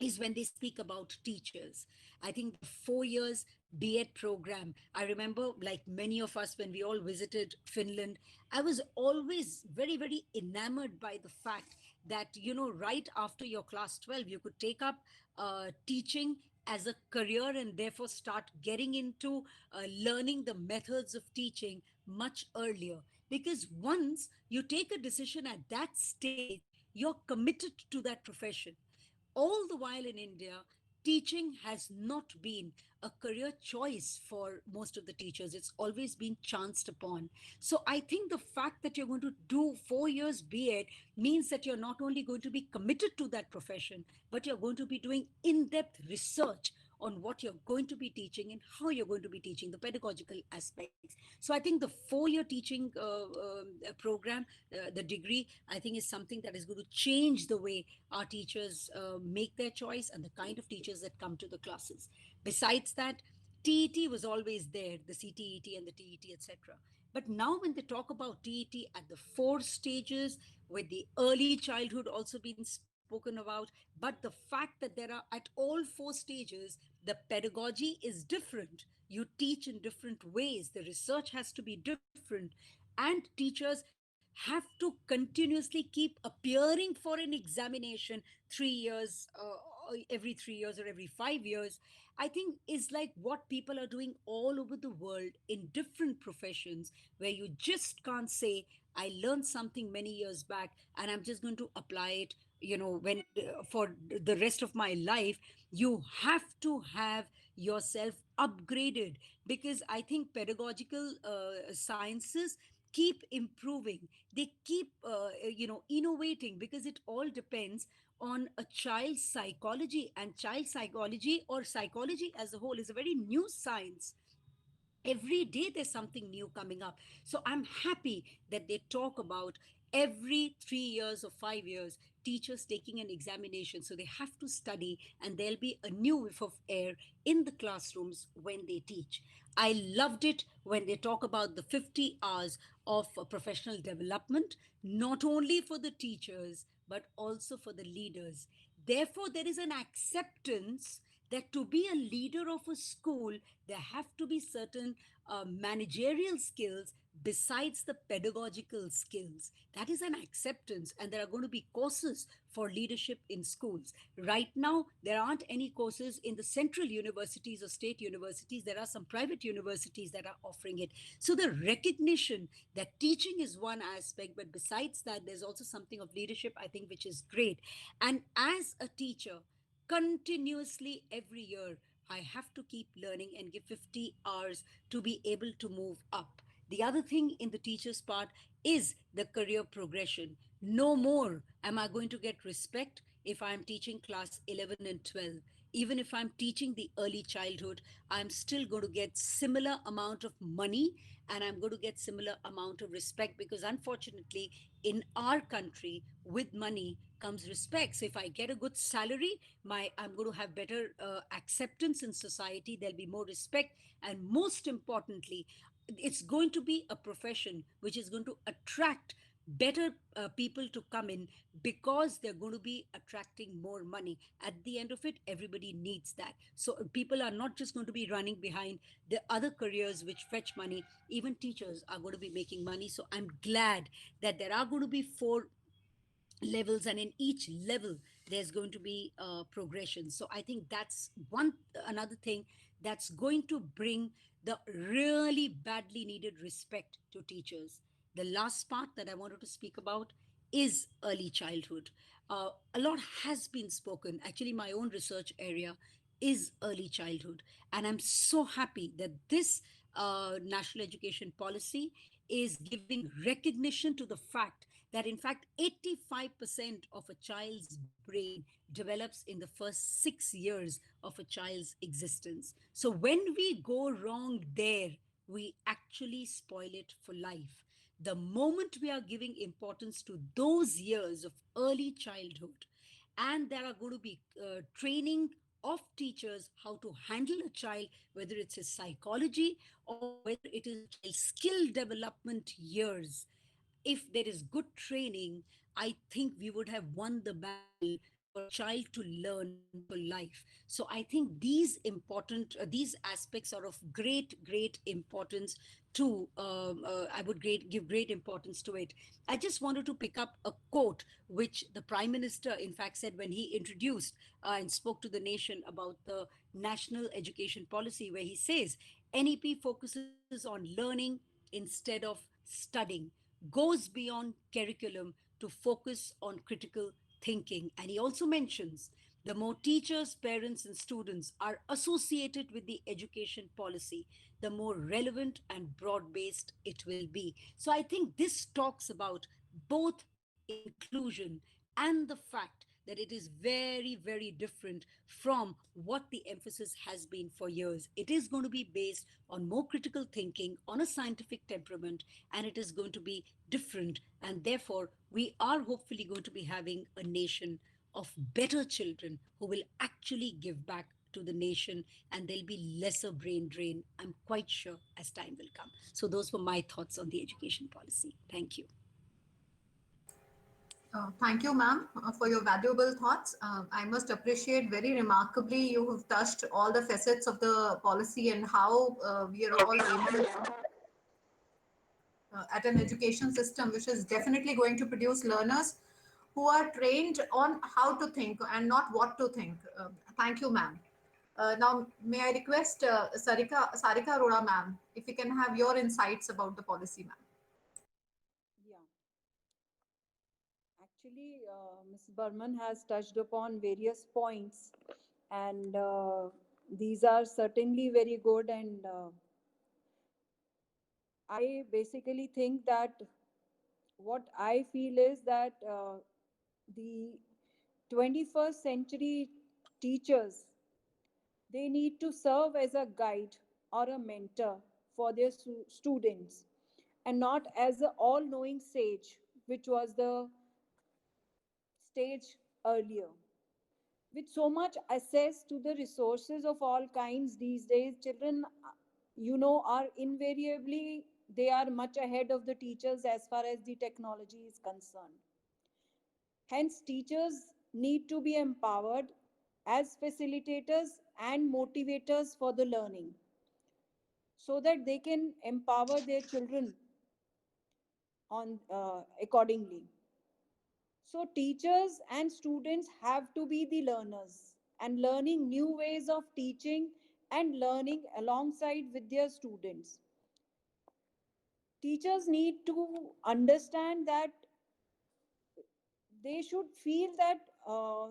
is when they speak about teachers. I think the 4 years B.Ed program, I remember, like many of us, when we all visited Finland, I was always very, very enamored by the fact that, right after your class 12, you could take up teaching as a career and therefore start getting into learning the methods of teaching much earlier. Because once you take a decision at that stage, you're committed to that profession. All the while in India, teaching has not been a career choice for most of the teachers. It's always been chanced upon. So I think the fact that you're going to do 4 years B.Ed means that you're not only going to be committed to that profession, but you're going to be doing in depth research on what you're going to be teaching and how you're going to be teaching, the pedagogical aspects. So I think the 4-year teaching program, the degree, I think is something that is going to change the way our teachers make their choice and the kind of teachers that come to the classes. Besides that, TET was always there, the CTET and the TET, etc. But now, when they talk about TET at the 4 stages, with the early childhood also being spoken about, but the fact that there are at all 4 stages, the pedagogy is different. You teach in different ways, the research has to be different, and teachers have to continuously keep appearing for an examination 3 years, every 3 years or every 5 years. I think is like what people are doing all over the world in different professions, where you just can't say, I learned something many years back and I'm just going to apply it, when for the rest of my life. You have to have yourself upgraded, because I think pedagogical sciences keep improving. They keep innovating, because it all depends on a child's psychology, and child psychology or psychology as a whole is a very new science. Every day there's something new coming up. So I'm happy that they talk about every 3 years or 5 years teachers taking an examination, so they have to study and there'll be a new whiff of air in the classrooms when they teach. I loved it when they talk about the 50 hours of professional development, not only for the teachers but also for the leaders. Therefore there is an acceptance that to be a leader of a school, there have to be certain managerial skills besides the pedagogical skills. That is an acceptance, and there are going to be courses for leadership in schools. Right now, there aren't any courses in the central universities or state universities. There are some private universities that are offering it. So the recognition that teaching is one aspect, but besides that, there's also something of leadership, I think, which is great. And as a teacher, continuously every year, I have to keep learning and give 50 hours to be able to move up. The other thing in the teacher's part is the career progression. No more am I going to get respect if I'm teaching class 11 and 12. Even if I'm teaching the early childhood, I'm still going to get similar amount of money, and I'm going to get similar amount of respect, because unfortunately in our country, with money comes respect. So if I get a good salary, I'm going to have better acceptance in society. There'll be more respect, and most importantly, it's going to be a profession which is going to attract better people to come in, because they're going to be attracting more money. At the end of it, everybody needs that. So people are not just going to be running behind the other careers which fetch money. Even teachers are going to be making money. So I'm glad that there are going to be 4 levels, and in each level there's going to be progression. So I think that's another thing that's going to bring the really badly needed respect to teachers. The last part that I wanted to speak about is early childhood. A lot has been spoken. Actually, my own research area is early childhood, and I'm so happy that this national education policy is giving recognition to the fact that in fact 85% of a child's brain develops in the first 6 years of a child's existence. So when we go wrong there, we actually spoil it for life. The moment we are giving importance to those years of early childhood, and there are going to be training of teachers how to handle a child, whether it's his psychology or whether it is a child's skill development years. If there is good training, I think we would have won the battle child to learn for life. So I think these important these aspects are of great importance to I would give great importance to it. I just wanted to pick up a quote which the Prime Minister in fact said when he introduced and spoke to the nation about the national education policy, where he says NEP focuses on learning instead of studying, goes beyond curriculum to focus on critical thinking. And he also mentions the more teachers, parents, and students are associated with the education policy, the more relevant and broad based it will be. So I think this talks about both inclusion and the fact that it is very different from what the emphasis has been for years. It is going to be based on more critical thinking, on a scientific temperament, and it is going to be different. And therefore, we are hopefully going to be having a nation of better children who will actually give back to the nation, and there'll be lesser brain drain, I'm quite sure, as time will come. So those were my thoughts on the education policy. Thank you. Thank you, ma'am, for your valuable thoughts. I must appreciate very remarkably you have touched all the facets of the policy and how we are all aiming at an education system which is definitely going to produce learners who are trained on how to think and not what to think. Thank you, ma'am. Now, may I request Sarika Arora, ma'am, if you can have your insights about the policy, ma'am. Yeah. Actually, Ms. Burman has touched upon various points, and these are certainly very good. And I basically think that what I feel is that the 21st century teachers, they need to serve as a guide or a mentor for their students, and not as the all knowing sage, which was the stage earlier. With so much access to the resources of all kinds these days, children, are invariably, they are much ahead of the teachers as far as the technology is concerned. Hence, teachers need to be empowered as facilitators and motivators for the learning, so that they can empower their children on accordingly. So teachers and students have to be the learners and learning new ways of teaching and learning alongside with their students. Teachers need to understand that they should feel that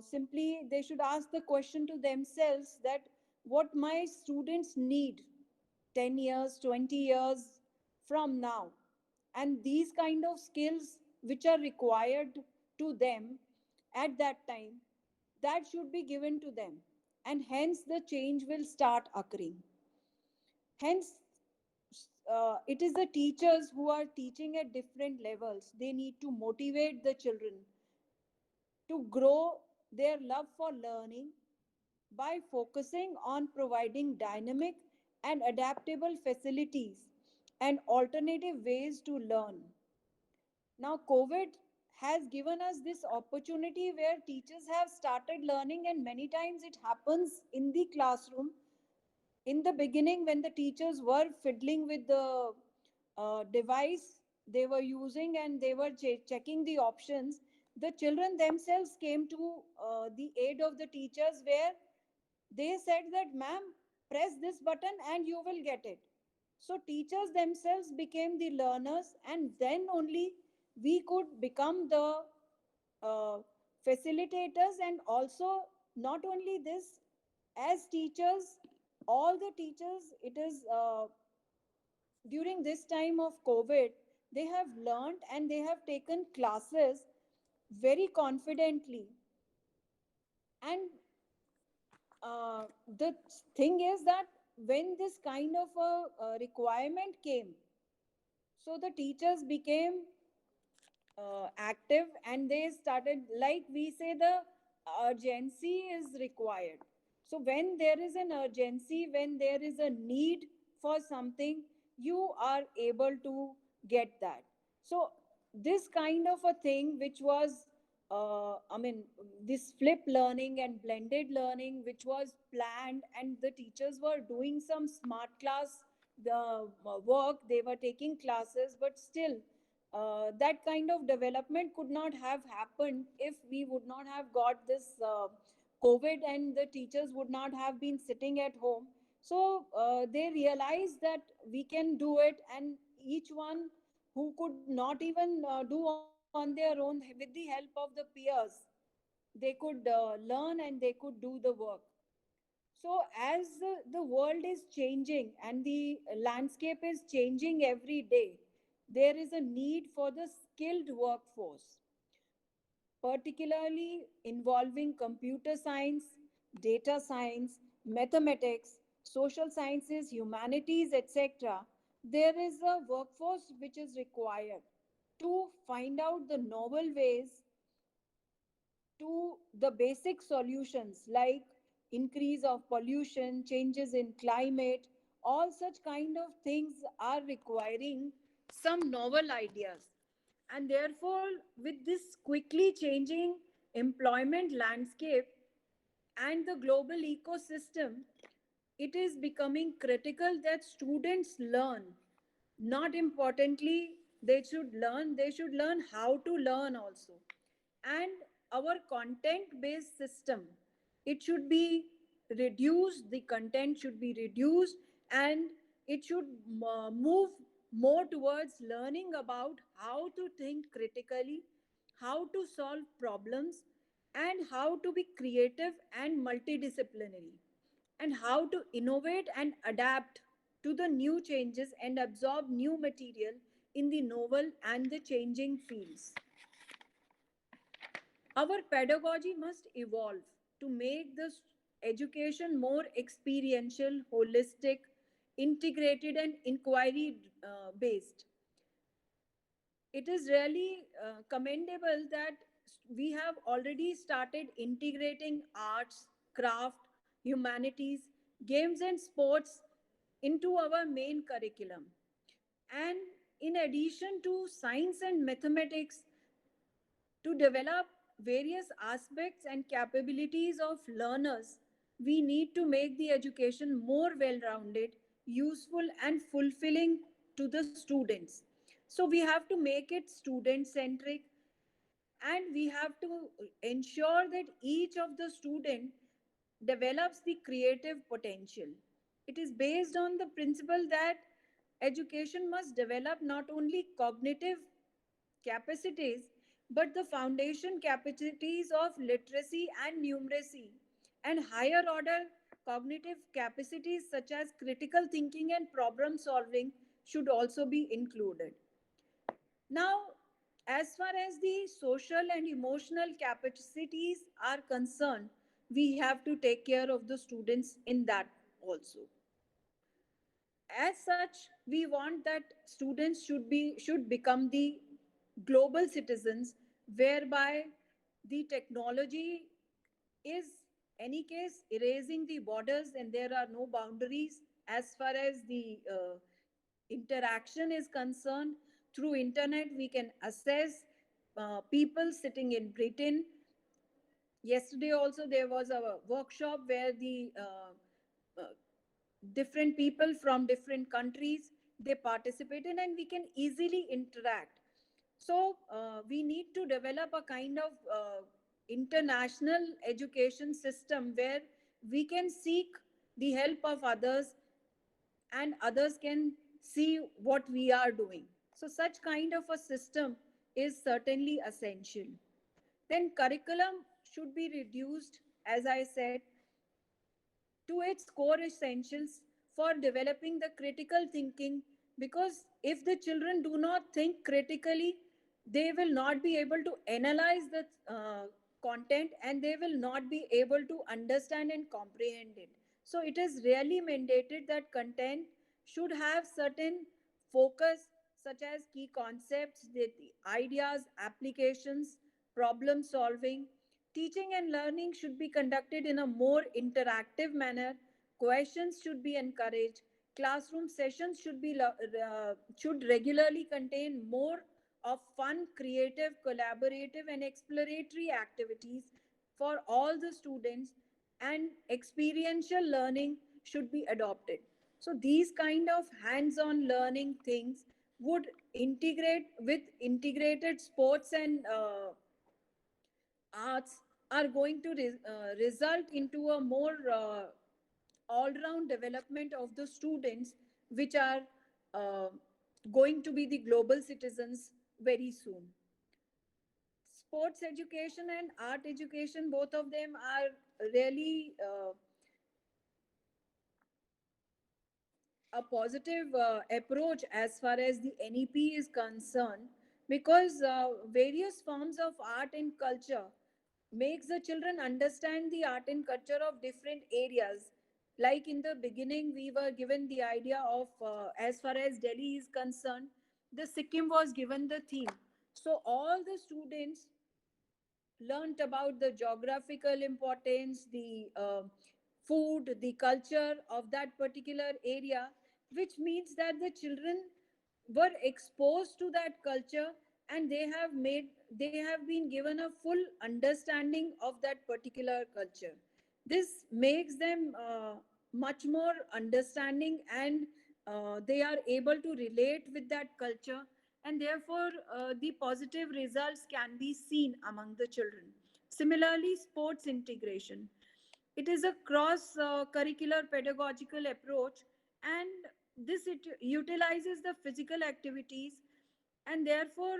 simply they should ask the question to themselves that what my students need 10 years, 20 years from now, and these kind of skills which are required to them at that time, that should be given to them, and hence the change will start occurring. Hence, it is the teachers who are teaching at different levels, they need to motivate the children to grow their love for learning by focusing on providing dynamic and adaptable facilities and alternative ways to learn. Now, COVID has given us this opportunity where teachers have started learning, and many times it happens in the classroom. In the beginning, when the teachers were fiddling with the device they were using and they were checking the options, the children themselves came to the aid of the teachers, where they said that, ma'am, press this button and you will get it. So teachers themselves became the learners, and then only we could become the uh, facilitators. And also, not only this, as teachers, all the teachers, it is during this time of COVID, they have learned and they have taken classes very confidently. And the thing is that when this kind of a requirement came, so the teachers became active, and they started, like we say, the urgency is required. So when there is an urgency, when there is a need for something, you are able to get that. So this kind of a thing which was I mean, this flip learning and blended learning, which was planned, and the teachers were doing some smart class the work. They were taking classes, but still, that kind of development could not have happened if we would not have got this COVID, and the teachers would not have been sitting at home. So they realized that we can do it, and each one who could not even do on their own with the help of the peers, they could learn and they could do the work. So as the world is changing and the landscape is changing every day, there is a need for the skilled workforce, particularly involving computer science, data science, mathematics, social sciences, humanities, etc. There is a workforce which is required to find out the novel ways to the basic solutions like increase of pollution, changes in climate. All such kind of things are requiring some novel ideas. And therefore, with this quickly changing employment landscape and the global ecosystem, it is becoming critical that students learn. Not importantly, they should learn how to learn also. And our content based system, it should be reduced, the content should be reduced, and it should move more towards learning about how to think critically, how to solve problems, and how to be creative and multidisciplinary, and how to innovate and adapt to the new changes and absorb new material in the novel and the changing fields. Our pedagogy must evolve to make this education more experiential, holistic, integrated, and inquiry based. It is really commendable that we have already started integrating arts, craft, humanities, games, and sports into our main curriculum. And in addition to science and mathematics, to develop various aspects and capabilities of learners, we need to make the education more well rounded, useful, and fulfilling to the students. So, we have to make it student centric, and we have to ensure that each of the student develops the creative potential. It is based on the principle that education must develop not only cognitive capacities, but the foundation capacities of literacy and numeracy, and higher order cognitive capacities such as critical thinking and problem solving should also be included. Now, as far as the social and emotional capacities are concerned, we have to take care of the students in that also. As such, we want that students should become the global citizens, whereby the technology is any case erasing the borders, and there are no boundaries as far as the interaction is concerned. Through internet we can assess people sitting in Britain. Yesterday also there was a workshop where the uh, different people from different countries, they participated, and we can easily interact. So we need to develop a kind of international education system where we can seek the help of others, and others can see what we are doing. So such kind of a system is certainly essential. Then curriculum should be reduced, as I said, to its core essentials for developing the critical thinking, because if the children do not think critically, they will not be able to analyze the content, and they will not be able to understand and comprehend it. So it is really mandated that content should have certain focus, such as key concepts, the ideas, applications, problem solving. Teaching and learning should be conducted in a more interactive manner. Questions should be encouraged. Classroom sessions should regularly contain more of fun, creative, collaborative, and exploratory activities for all the students, and experiential learning should be adopted. So these kind of hands-on learning things would integrate with integrated sports and arts are going to result into a more all-round development of the students, which are uh, going to be the global citizens very soon. Sports education and art education, both of them are really a positive approach as far as the NEP is concerned, because various forms of art and culture makes the children understand the art and culture of different areas. Like in the beginning, we were given the idea of, as far as Delhi is concerned, the Sikkim was given the theme. So all the students learnt about the geographical importance, the food, the culture of that particular area, which means that the children were exposed to that culture, and they have been given a full understanding of that particular culture. This makes them much more understanding, and they are able to relate with that culture, and therefore the positive results can be seen among the children. Similarly, sports integration, it is a cross curricular pedagogical approach, and this it utilizes the physical activities, and therefore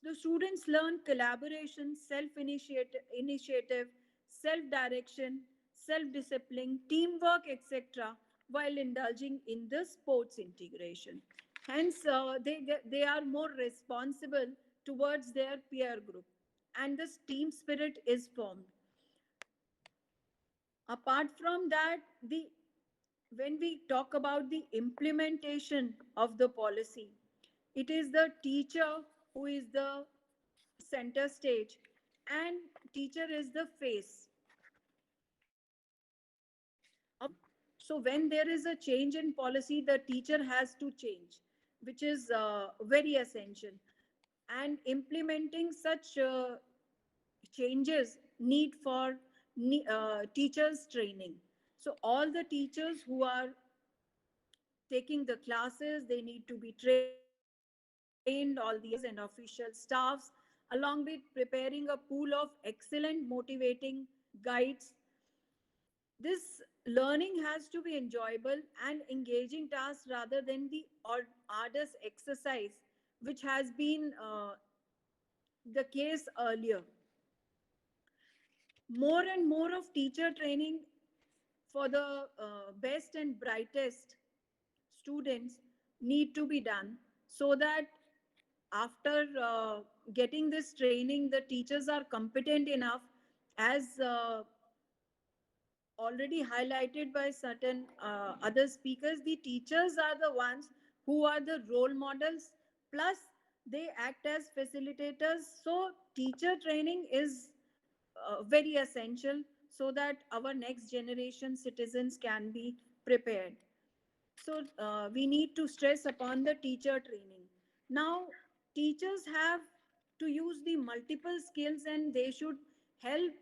the students learn collaboration, initiative, self direction, self discipline, teamwork, etc., while indulging in the sports integration. Hence, they are more responsible towards their peer group, and this team spirit is formed. Apart from that, the when we talk about the implementation of the policy, it is the teacher who is the center stage, and teacher is the face of. So when there is a change in policy, the teacher has to change, which is very essential. And implementing such changes need for teachers training. So all the teachers who are taking the classes, they need to be trained, all the and official staffs, along with preparing a pool of excellent motivating guides. This learning has to be enjoyable and engaging task rather than the arduous exercise, which has been the case earlier. More and more of teacher training for the best and brightest students need to be done, so that after getting this training, the teachers are competent enough, as already highlighted by certain other speakers. The teachers are the ones who are the role models, plus they act as facilitators. So teacher training is very essential, so that our next generation citizens can be prepared. So we need to stress upon the teacher training. Now teachers have to use the multiple skills, and they should help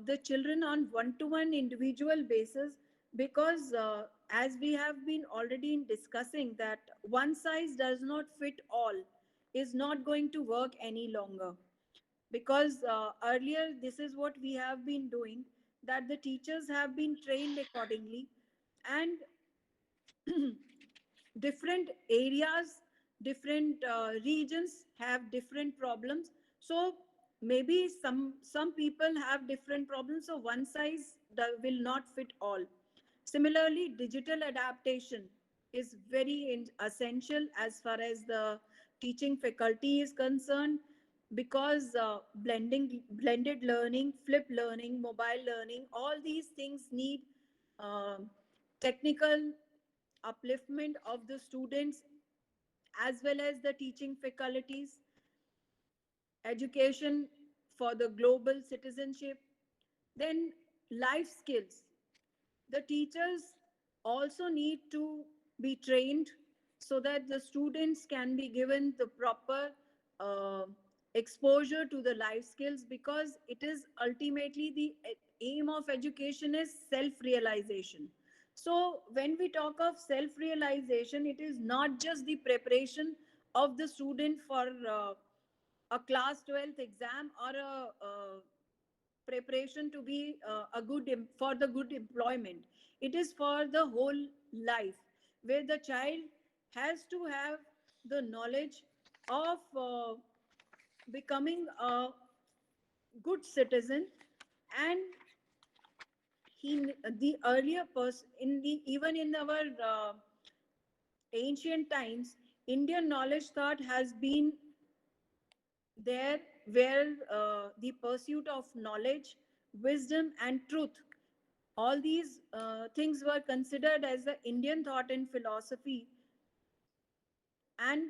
the children on one-to-one individual basis, because as we have been already discussing, that one size does not fit all is not going to work any longer. Because earlier this is what we have been doing, that the teachers have been trained accordingly, and different areas, different regions have different problems. So maybe some people have different problems, so one size will not fit all. Similarly, digital adaptation is very essential as far as the teaching faculty is concerned, because blended learning, flip learning, mobile learning, all these things need uh, technical upliftment of the students, as well as the teaching faculties, education for the global citizenship. Then life skills, the teachers also need to be trained so that the students can be given the proper uh, exposure to the life skills, because it is ultimately the aim of education is self realization. So when we talk of self realization, it is not just the preparation of the student for a class 12th exam, or a preparation to be a for the good employment. It is for the whole life, where the child has to have the knowledge of becoming a good citizen. And he the earlier person in the even in our ancient times, Indian knowledge thought has been there, where the pursuit of knowledge, wisdom, and truth, all these things were considered as the Indian thought and philosophy, and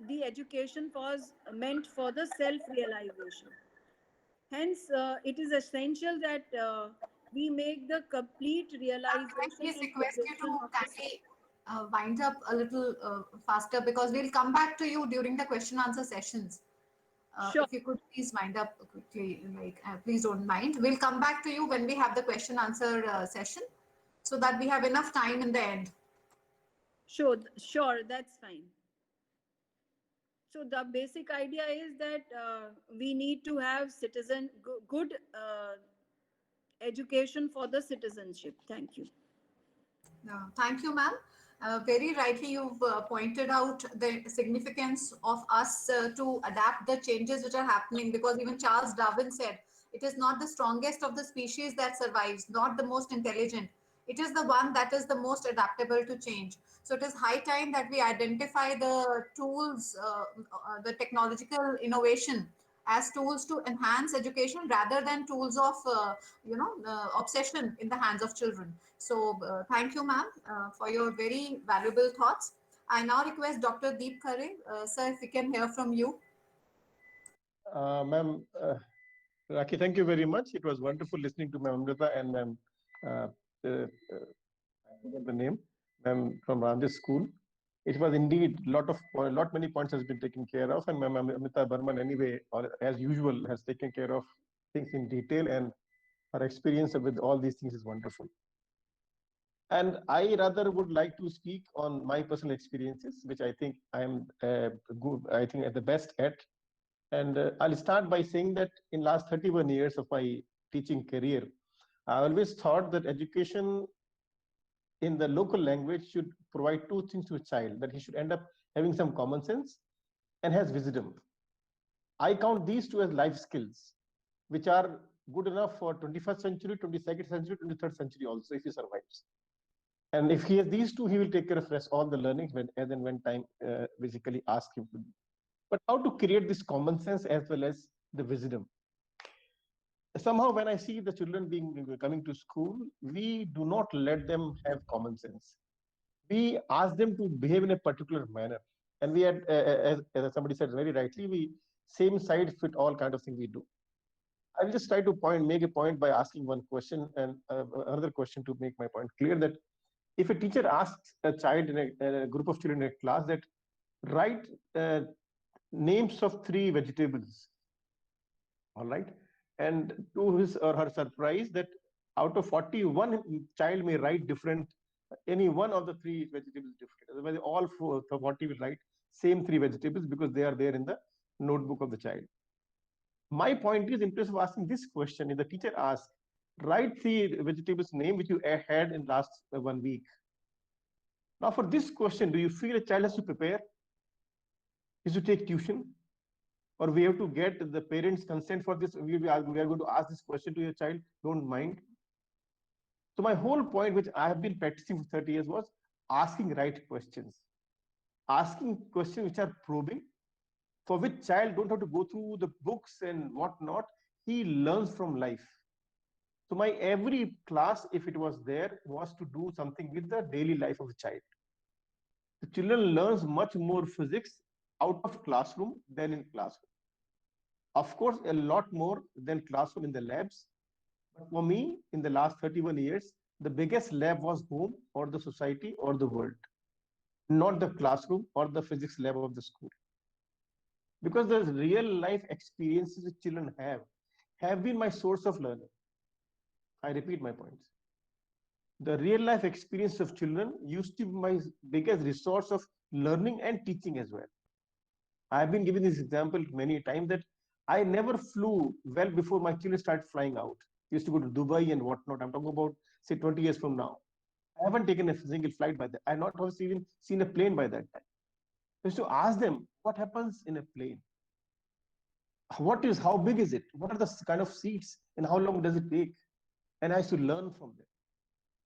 the education was meant for the self realization. Hence, it is essential that we make the complete Can I realization please and request you preparation to of the self. kindly wind up a little faster, because we'll come back to you during the question answer sessions. Sure, If you could please wind up quickly, like please don't mind. We'll come back to you when we have the question answer session, so that we have enough time in the end. sure, that's fine. So the basic idea is that we need to have good education for the citizenship. Thank you. Thank you, ma'am. Very rightly, you've pointed out the significance of us to adapt the changes which are happening, because even Charles Darwin said it is not the strongest of the species that survives, not the most intelligent. It is the one that is the most adaptable to change. So it is high time that we identify the tools, the technological innovation as tools to enhance education rather than tools of, obsession in the hands of children. So, thank you, ma'am, for your very valuable thoughts. I now request Dr. Deep Khare. Sir, if we can hear from you. Ma'am, Raki, thank you very much. It was wonderful listening to Ma'am Amrita and Ma'am, I forgot the name, Ma'am from Ramjas School. It was indeed lot many points has been taken care of, and Ma'am Amrita Burman anyway, or as usual, has taken care of things in detail, and her experience with all these things is wonderful. And I rather would like to speak on my personal experiences, which I think I am good, I think at the best at. And I'll start by saying that in last 31 years of my teaching career, I always thought that education in the local language should provide two things to a child, that he should end up having some common sense and has wisdom. I count these two as life skills, which are good enough for 21st century, 22nd century, 23rd century also, if he survives. And if he has these two, he will take care of rest, all the learnings when, as and when time basically asks him to do. But how to create this common sense as well as the wisdom? Somehow, when I see the children coming to school, we do not let them have common sense. We ask them to behave in a particular manner, and we had, as somebody said very rightly, we same side fit all kind of thing we do. I will just try to make a point by asking one question and another question to make my point clear, that if a teacher asks a child in a group of children in a class that write names of 3 vegetables, all right, and to his or her surprise, that out of 41 child may write different, any one of the 3 vegetables different, otherwise all 40 will write same 3 vegetables because they are there in the notebook of the child. My point is, in place of asking this question, if the teacher asks, write 3 vegetables name which you had in last 1 week. Now for this question, do you feel a child has to prepare? Is to take tuition? Or we have to get the parents' consent for this? We are going to ask this question to your child, don't mind. So my whole point, which I have been practicing for 30 years, was asking right questions. Asking questions which are probing, for which child don't have to go through the books and whatnot. He learns from life. So my every class, if it was there, was to do something with the daily life of the child. The children learns much more physics out of classroom than in classroom. Of course, a lot more than classroom in the labs. But for me, in the last 31 years, the biggest lab was home or the society or the world. not the classroom or the physics lab of the school. Because the real life experiences that children have been my source of learning. I repeat my points. The real life experience of children used to be my biggest resource of learning and teaching as well. I've been giving this example many times that I never flew well before my children started flying out. Used to go to Dubai and whatnot. I'm talking about say 20 years from now. I haven't taken a single flight by that. I've not also even seen a plane by that time. I used to ask them what happens in a plane. How big is it? What are the kind of seats and how long does it take? And I used to learn from them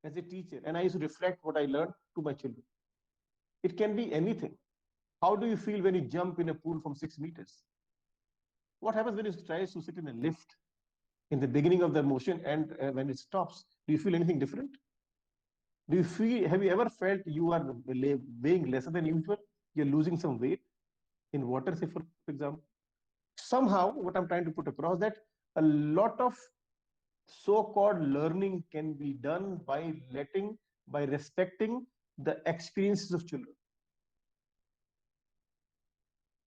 as a teacher, and I used to reflect what I learned to my children. It can be anything. How do you feel when you jump in a pool from 6 meters? What happens when you try to sit in a lift in the beginning of the motion and when it stops? Do you feel anything different? Do you feel? Have you ever felt you are weighing lesser than usual? You're losing some weight in water, say for example. Somehow, what I'm trying to put across that a lot of so-called learning can be done by respecting the experiences of children.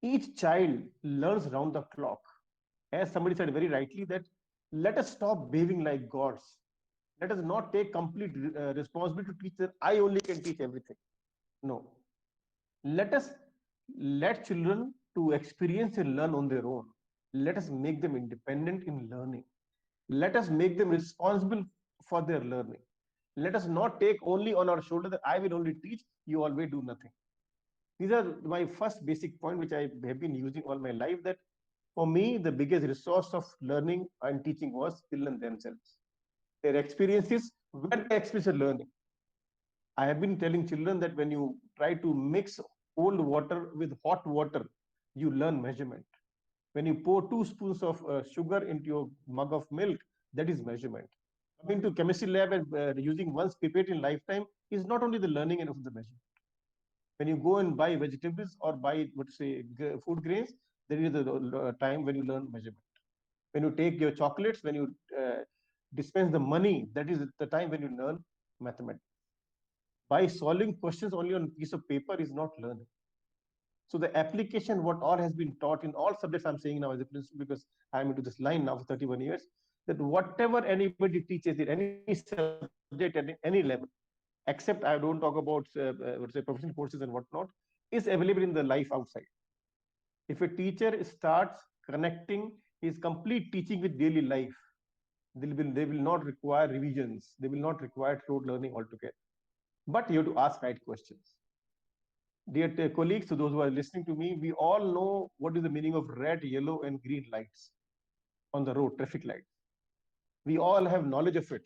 Each child learns round the clock. As somebody said very rightly, that let us stop behaving like gods. Let us not take complete responsibility to teach that I only can teach everything. No. Let us let children to experience and learn on their own. Let us make them independent in learning. Let us make them responsible for their learning. Let us not take only on our shoulder that I will only teach, you always do nothing. These are my first basic point, which I have been using all my life, that for me, the biggest resource of learning and teaching was children themselves. Their experiences were the experience of learning. I have been telling children that when you try to mix cold water with hot water, you learn measurement. When you pour 2 spoons of sugar into your mug of milk, that is measurement. Coming to chemistry lab and using one's pipette in lifetime is not only the learning and of the measurement. When you go and buy vegetables or buy, what say, food grains, there is a time when you learn measurement. When you take your chocolates, when you dispense the money, that is the time when you learn mathematics. By solving questions only on a piece of paper is not learning. So the application, what all has been taught in all subjects, I'm saying now as a principal because I'm into this line now for 31 years, that whatever anybody teaches in any subject at any level, except I don't talk about professional courses and whatnot, is available in the life outside. If a teacher starts connecting his complete teaching with daily life, they will not require revisions. They will not require rote learning altogether. But you have to ask right questions. Dear colleagues, to those who are listening to me, we all know what is the meaning of red, yellow, and green lights on the road, traffic lights. We all have knowledge of it,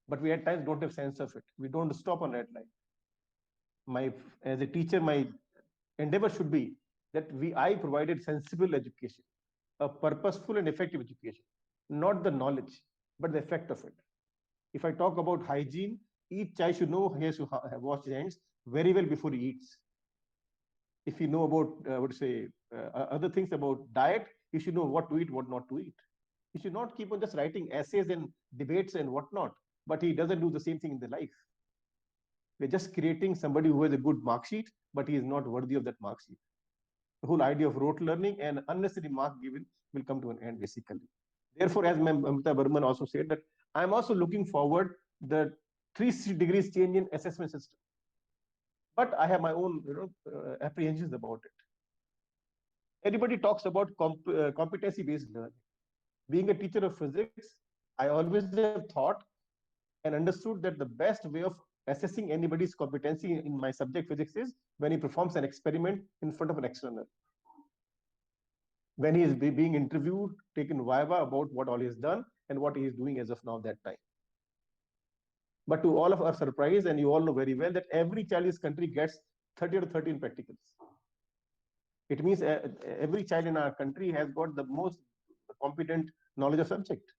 but we at times don't have sense of it. We don't stop on red light. As a teacher, my endeavor should be that I provided sensible education, a purposeful and effective education, not the knowledge, but the effect of it. If I talk about hygiene, each child should know he has to wash his hands very well before he eats. If you know about other things about diet, you should know what to eat, what not to eat. You should not keep on just writing essays and debates and whatnot, but he doesn't do the same thing in the life. We're just creating somebody who has a good mark sheet, but he is not worthy of that mark sheet. The whole idea of rote learning and unnecessary mark given will come to an end, basically. Therefore, as Mamta Burman also said, that I'm also looking forward the 3 degrees change in assessment system. But I have my own apprehensions about it. Everybody talks about competency-based learning. Being a teacher of physics, I always have thought and understood that the best way of assessing anybody's competency in my subject physics is when he performs an experiment in front of an external. When he is being interviewed, taken viva about what all he has done and what he is doing as of now that time. But to all of our surprise, and you all know very well, that every child in this country gets 30 or 13 practicals. It means every child in our country has got the most competent knowledge of subject.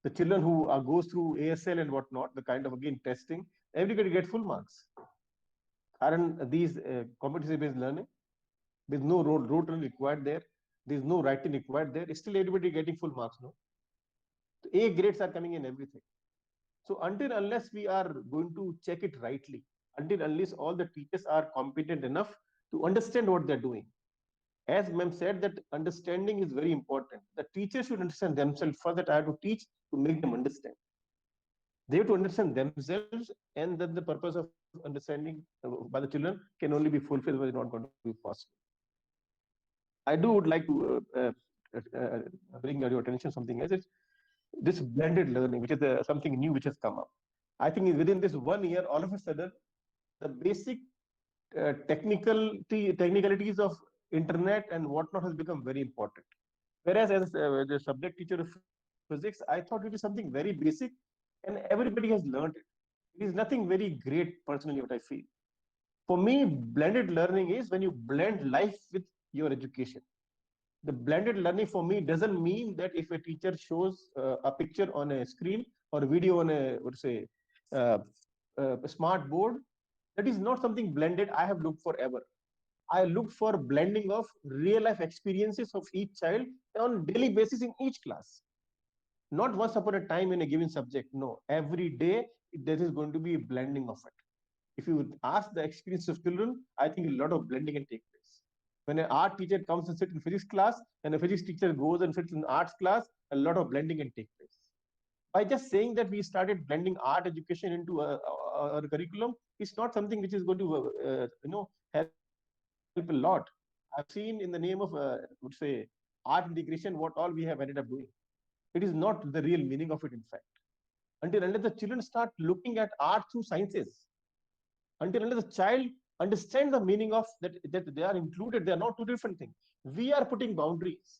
The children who goes through ASL and whatnot, the kind of, again, testing, everybody gets full marks. Aren't these competency-based learning? There's no rote learning required there. There's no writing required there. Still, everybody getting full marks, no? So A grades are coming in everything. So until unless we are going to check it rightly, until unless all the teachers are competent enough to understand what they're doing. As ma'am said, that understanding is very important. The teacher should understand themselves first, that I have to teach to make them understand. They have to understand themselves, and then the purpose of understanding by the children can only be fulfilled, but it's not going to be possible. I do would like to bring your attention something else. It's this blended learning, which is something new which has come up. I think within this 1 year, all of a sudden, the basic technicalities of internet and whatnot has become very important. Whereas as the subject teacher of physics, I thought it is something very basic and everybody has learned it. It is nothing very great personally, what I feel. For me, blended learning is when you blend life with your education. The blended learning for me doesn't mean that if a teacher shows a picture on a screen or a video on a, what to say, uh, a smart board, that is not something blended I have looked for ever. I look for blending of real life experiences of each child on daily basis in each class. Not once upon a time in a given subject. No, every day there is going to be a blending of it. If you ask the experience of children, I think a lot of blending can take place. When an art teacher comes and sits in physics class, and a physics teacher goes and sits in arts class, a lot of blending can take place. By just saying that we started blending art education into our curriculum, it's not something which is going to help a lot. I've seen in the name of would say art integration what all we have ended up doing. It is not the real meaning of it, in fact. Until unless the children start looking at art through sciences, until unless the child understands the meaning of that they are included, they are not two different things. We are putting boundaries.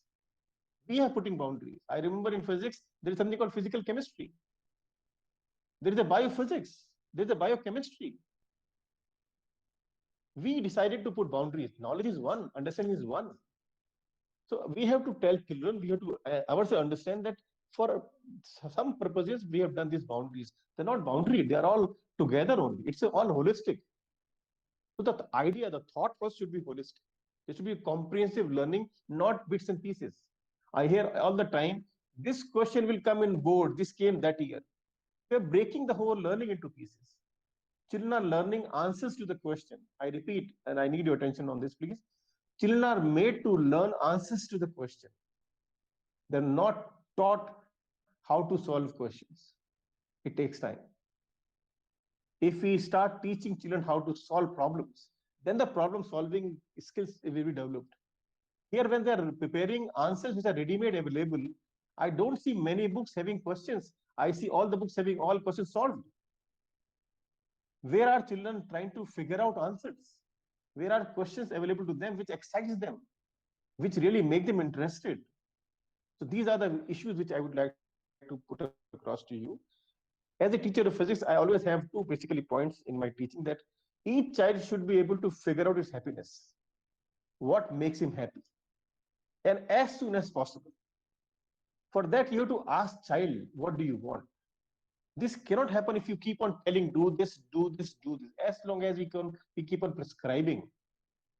We are putting boundaries. I remember in physics, there is something called physical chemistry. There is a biophysics. There is a biochemistry. We decided to put boundaries. Knowledge is one, understanding is one. So we have to tell children, we have to ourselves understand that for some purposes we have done these boundaries. They're not boundary, they are all together only. It's all holistic. So the idea, the thought process should be holistic. There should be a comprehensive learning, not bits and pieces. I hear all the time, this question will come in board, this came that year. We're breaking the whole learning into pieces. Children are learning answers to the question. I repeat, and I need your attention on this, please. Children are made to learn answers to the question. They're not taught how to solve questions. It takes time. If we start teaching children how to solve problems, then the problem solving skills will be developed. Here, when they're preparing answers which are ready-made available, I don't see many books having questions. I see all the books having all questions solved. Where are children trying to figure out answers? Where are questions available to them which excites them, which really make them interested? So these are the issues which I would like to put across to you. As a teacher of physics, I always have two basically points in my teaching, that each child should be able to figure out his happiness, what makes him happy, and as soon as possible. For that, you have to ask child, what do you want? This cannot happen if you keep on telling, do this, do this, do this. As long as we keep on prescribing,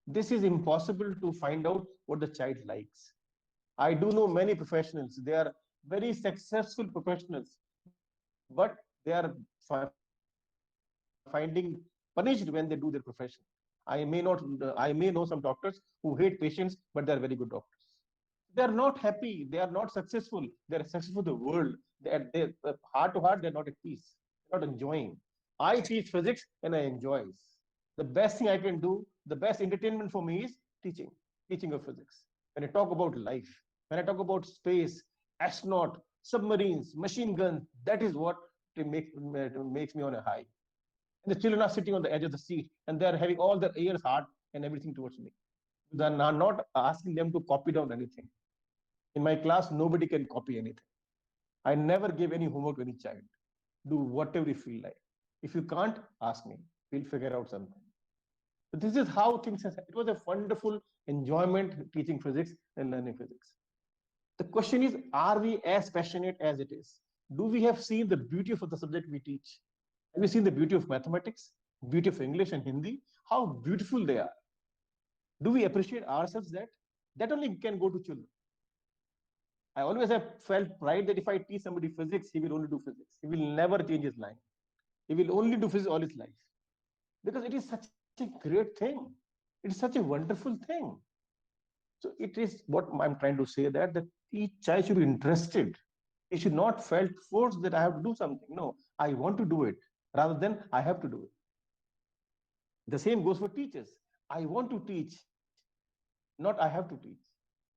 this is impossible to find out what the child likes. I do know many professionals, they are very successful professionals, but they are finding punished when they do their profession. I may know some doctors who hate patients, but they are very good doctors. They are not happy, they are not successful, they are successful for the world. They heart to heart, they're not at peace, they're not enjoying. I teach physics and I enjoy. The best thing I can do, the best entertainment for me is teaching of physics. When I talk about life, when I talk about space, astronaut, submarines, machine guns, that is what makes me on a high. And the children are sitting on the edge of the seat and they are having all their ears, heart, and everything towards me. Then I'm not asking them to copy down anything. In my class, nobody can copy anything. I never give any homework to any child. Do whatever you feel like. If you can't, ask me. We'll figure out something. So this is how things have. It was a wonderful enjoyment teaching physics and learning physics. The question is, are we as passionate as it is? Do we have seen the beauty of the subject we teach? Have we seen the beauty of mathematics, beauty of English and Hindi? How beautiful they are. Do we appreciate ourselves that? That only can go to children. I always have felt pride that if I teach somebody physics, he will only do physics. He will never change his line. He will only do physics all his life. because it is such a great thing. It is such a wonderful thing. So it is what I'm trying to say, that each child should be interested. He should not felt forced that I have to do something. No, I want to do it rather than I have to do it. The same goes for teachers. I want to teach, not I have to teach.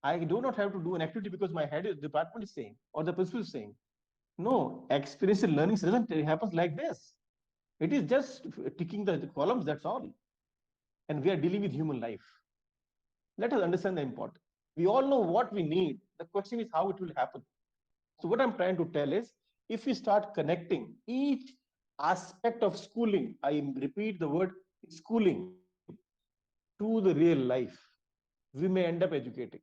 I do not have to do an activity because my department is saying or the principal is saying. No, experiential learning doesn't happen like this. It is just ticking the columns, that's all. And we are dealing with human life. Let us understand the importance. We all know what we need. The question is how it will happen. So what I'm trying to tell is, if we start connecting each aspect of schooling, I repeat the word schooling, to the real life, we may end up educating.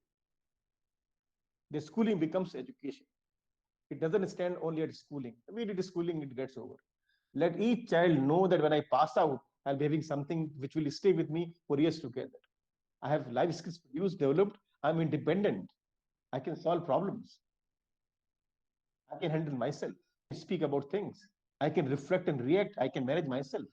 The schooling becomes education. It doesn't stand only at schooling. We did schooling, it gets over. Let each child know that when I pass out, I'll be having something which will stay with me for years together. I have life skills produced, developed. I'm independent. I can solve problems. I can handle myself. I can speak about things. I can reflect and react. I can manage myself.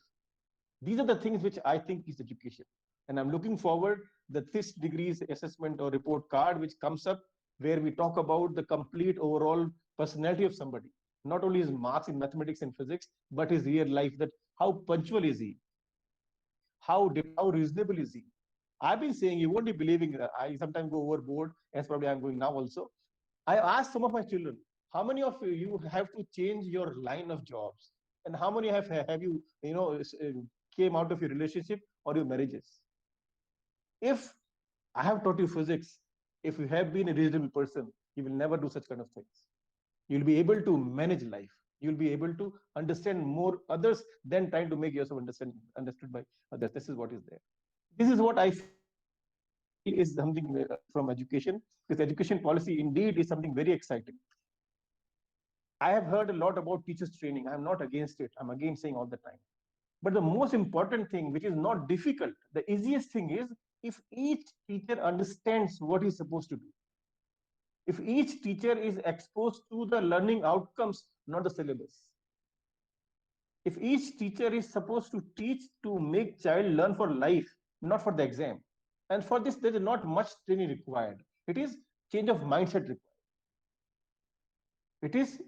These are the things which I think is education. And I'm looking forward that this degrees assessment or report card which comes up, where we talk about the complete overall personality of somebody, not only his marks in mathematics and physics, but his real life, that how punctual is he, how reasonable is he. I've been saying, you won't be believing, I sometimes go overboard, as probably I'm going now also. I asked some of my children, how many of you have to change your line of jobs, and how many have you came out of your relationship or your marriages? If I have taught you physics, if you have been a reasonable person, you will never do such kind of things. You'll be able to manage life. You'll be able to understand more others than trying to make yourself understood by others. This is what is there. This is what I feel is something from education, because education policy indeed is something very exciting. I have heard a lot about teachers training. I'm not against it. I'm again saying all the time. But the most important thing, which is not difficult, the easiest thing is, if each teacher understands what he's supposed to do. If each teacher is exposed to the learning outcomes, not the syllabus. If each teacher is supposed to teach to make child learn for life, not for the exam. And for this, there is not much training required. It is change of mindset required. It is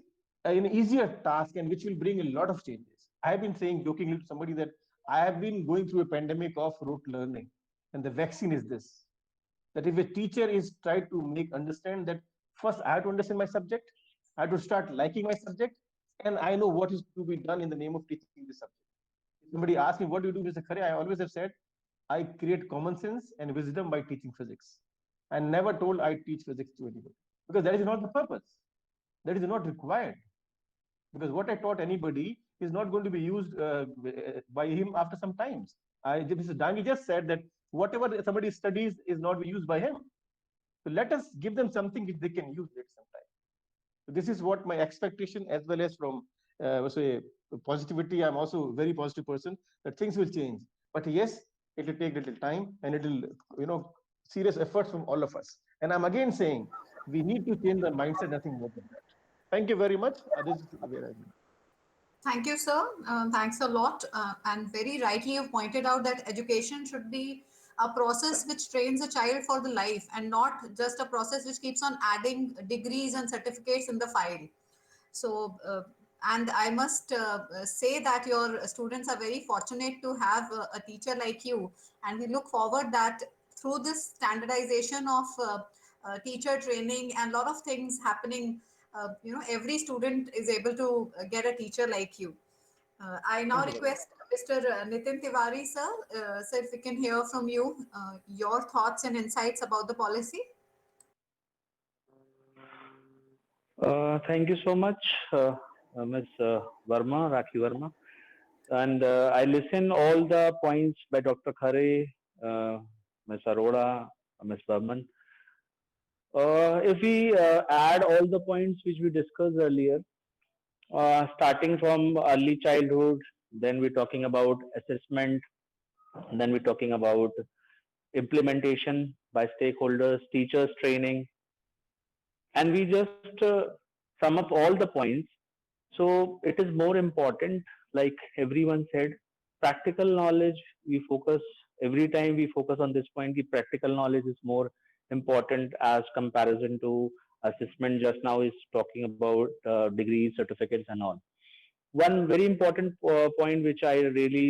an easier task and which will bring a lot of changes. I have been saying jokingly to somebody that I have been going through a pandemic of rote learning, and the vaccine is this: that if a teacher is trying to make understand that first I have to understand my subject, I have to start liking my subject, and I know what is to be done in the name of teaching the subject. If somebody asks me, what do you do, Mr. Khare? I always have said, I create common sense and wisdom by teaching physics. I never told I teach physics to anybody, because that is not the purpose. That is not required. Because what I taught anybody is not going to be used by him after some times. Mr. Dangi just said that whatever somebody studies is not used by him. So let us give them something which they can use later sometime. So this is what my expectation, as well as from say positivity. I'm also a very positive person that things will change. But yes, it will take a little time, and it will serious efforts from all of us. And I'm again saying we need to change the mindset. Nothing more than that. Thank you very much. This is where I am. Thank you, sir. Thanks a lot. And very rightly, you pointed out that education should be a process which trains a child for the life, and not just a process which keeps on adding degrees and certificates in the file. So, and I must say that your students are very fortunate to have a teacher like you. And we look forward that through this standardization of teacher training and a lot of things happening, every student is able to get a teacher like you. I now Thank you very much. request Mr. Nitin Tiwari, sir. Sir, if we can hear from you, your thoughts and insights about the policy. Thank you so much, Ms. Verma, Rakhi Verma. And I listen all the points by Dr. Khare, Ms. Arora, Ms. Burman. If we add all the points which we discussed earlier, starting from early childhood, then we're talking about assessment, then we're talking about implementation by stakeholders, teachers training, and we just sum up all the points. So it is more important, like everyone said, practical knowledge, we focus every time we focus on this point. The practical knowledge is more important as comparison to assessment. Just now is talking about degrees, certificates, and all. One very important point which I really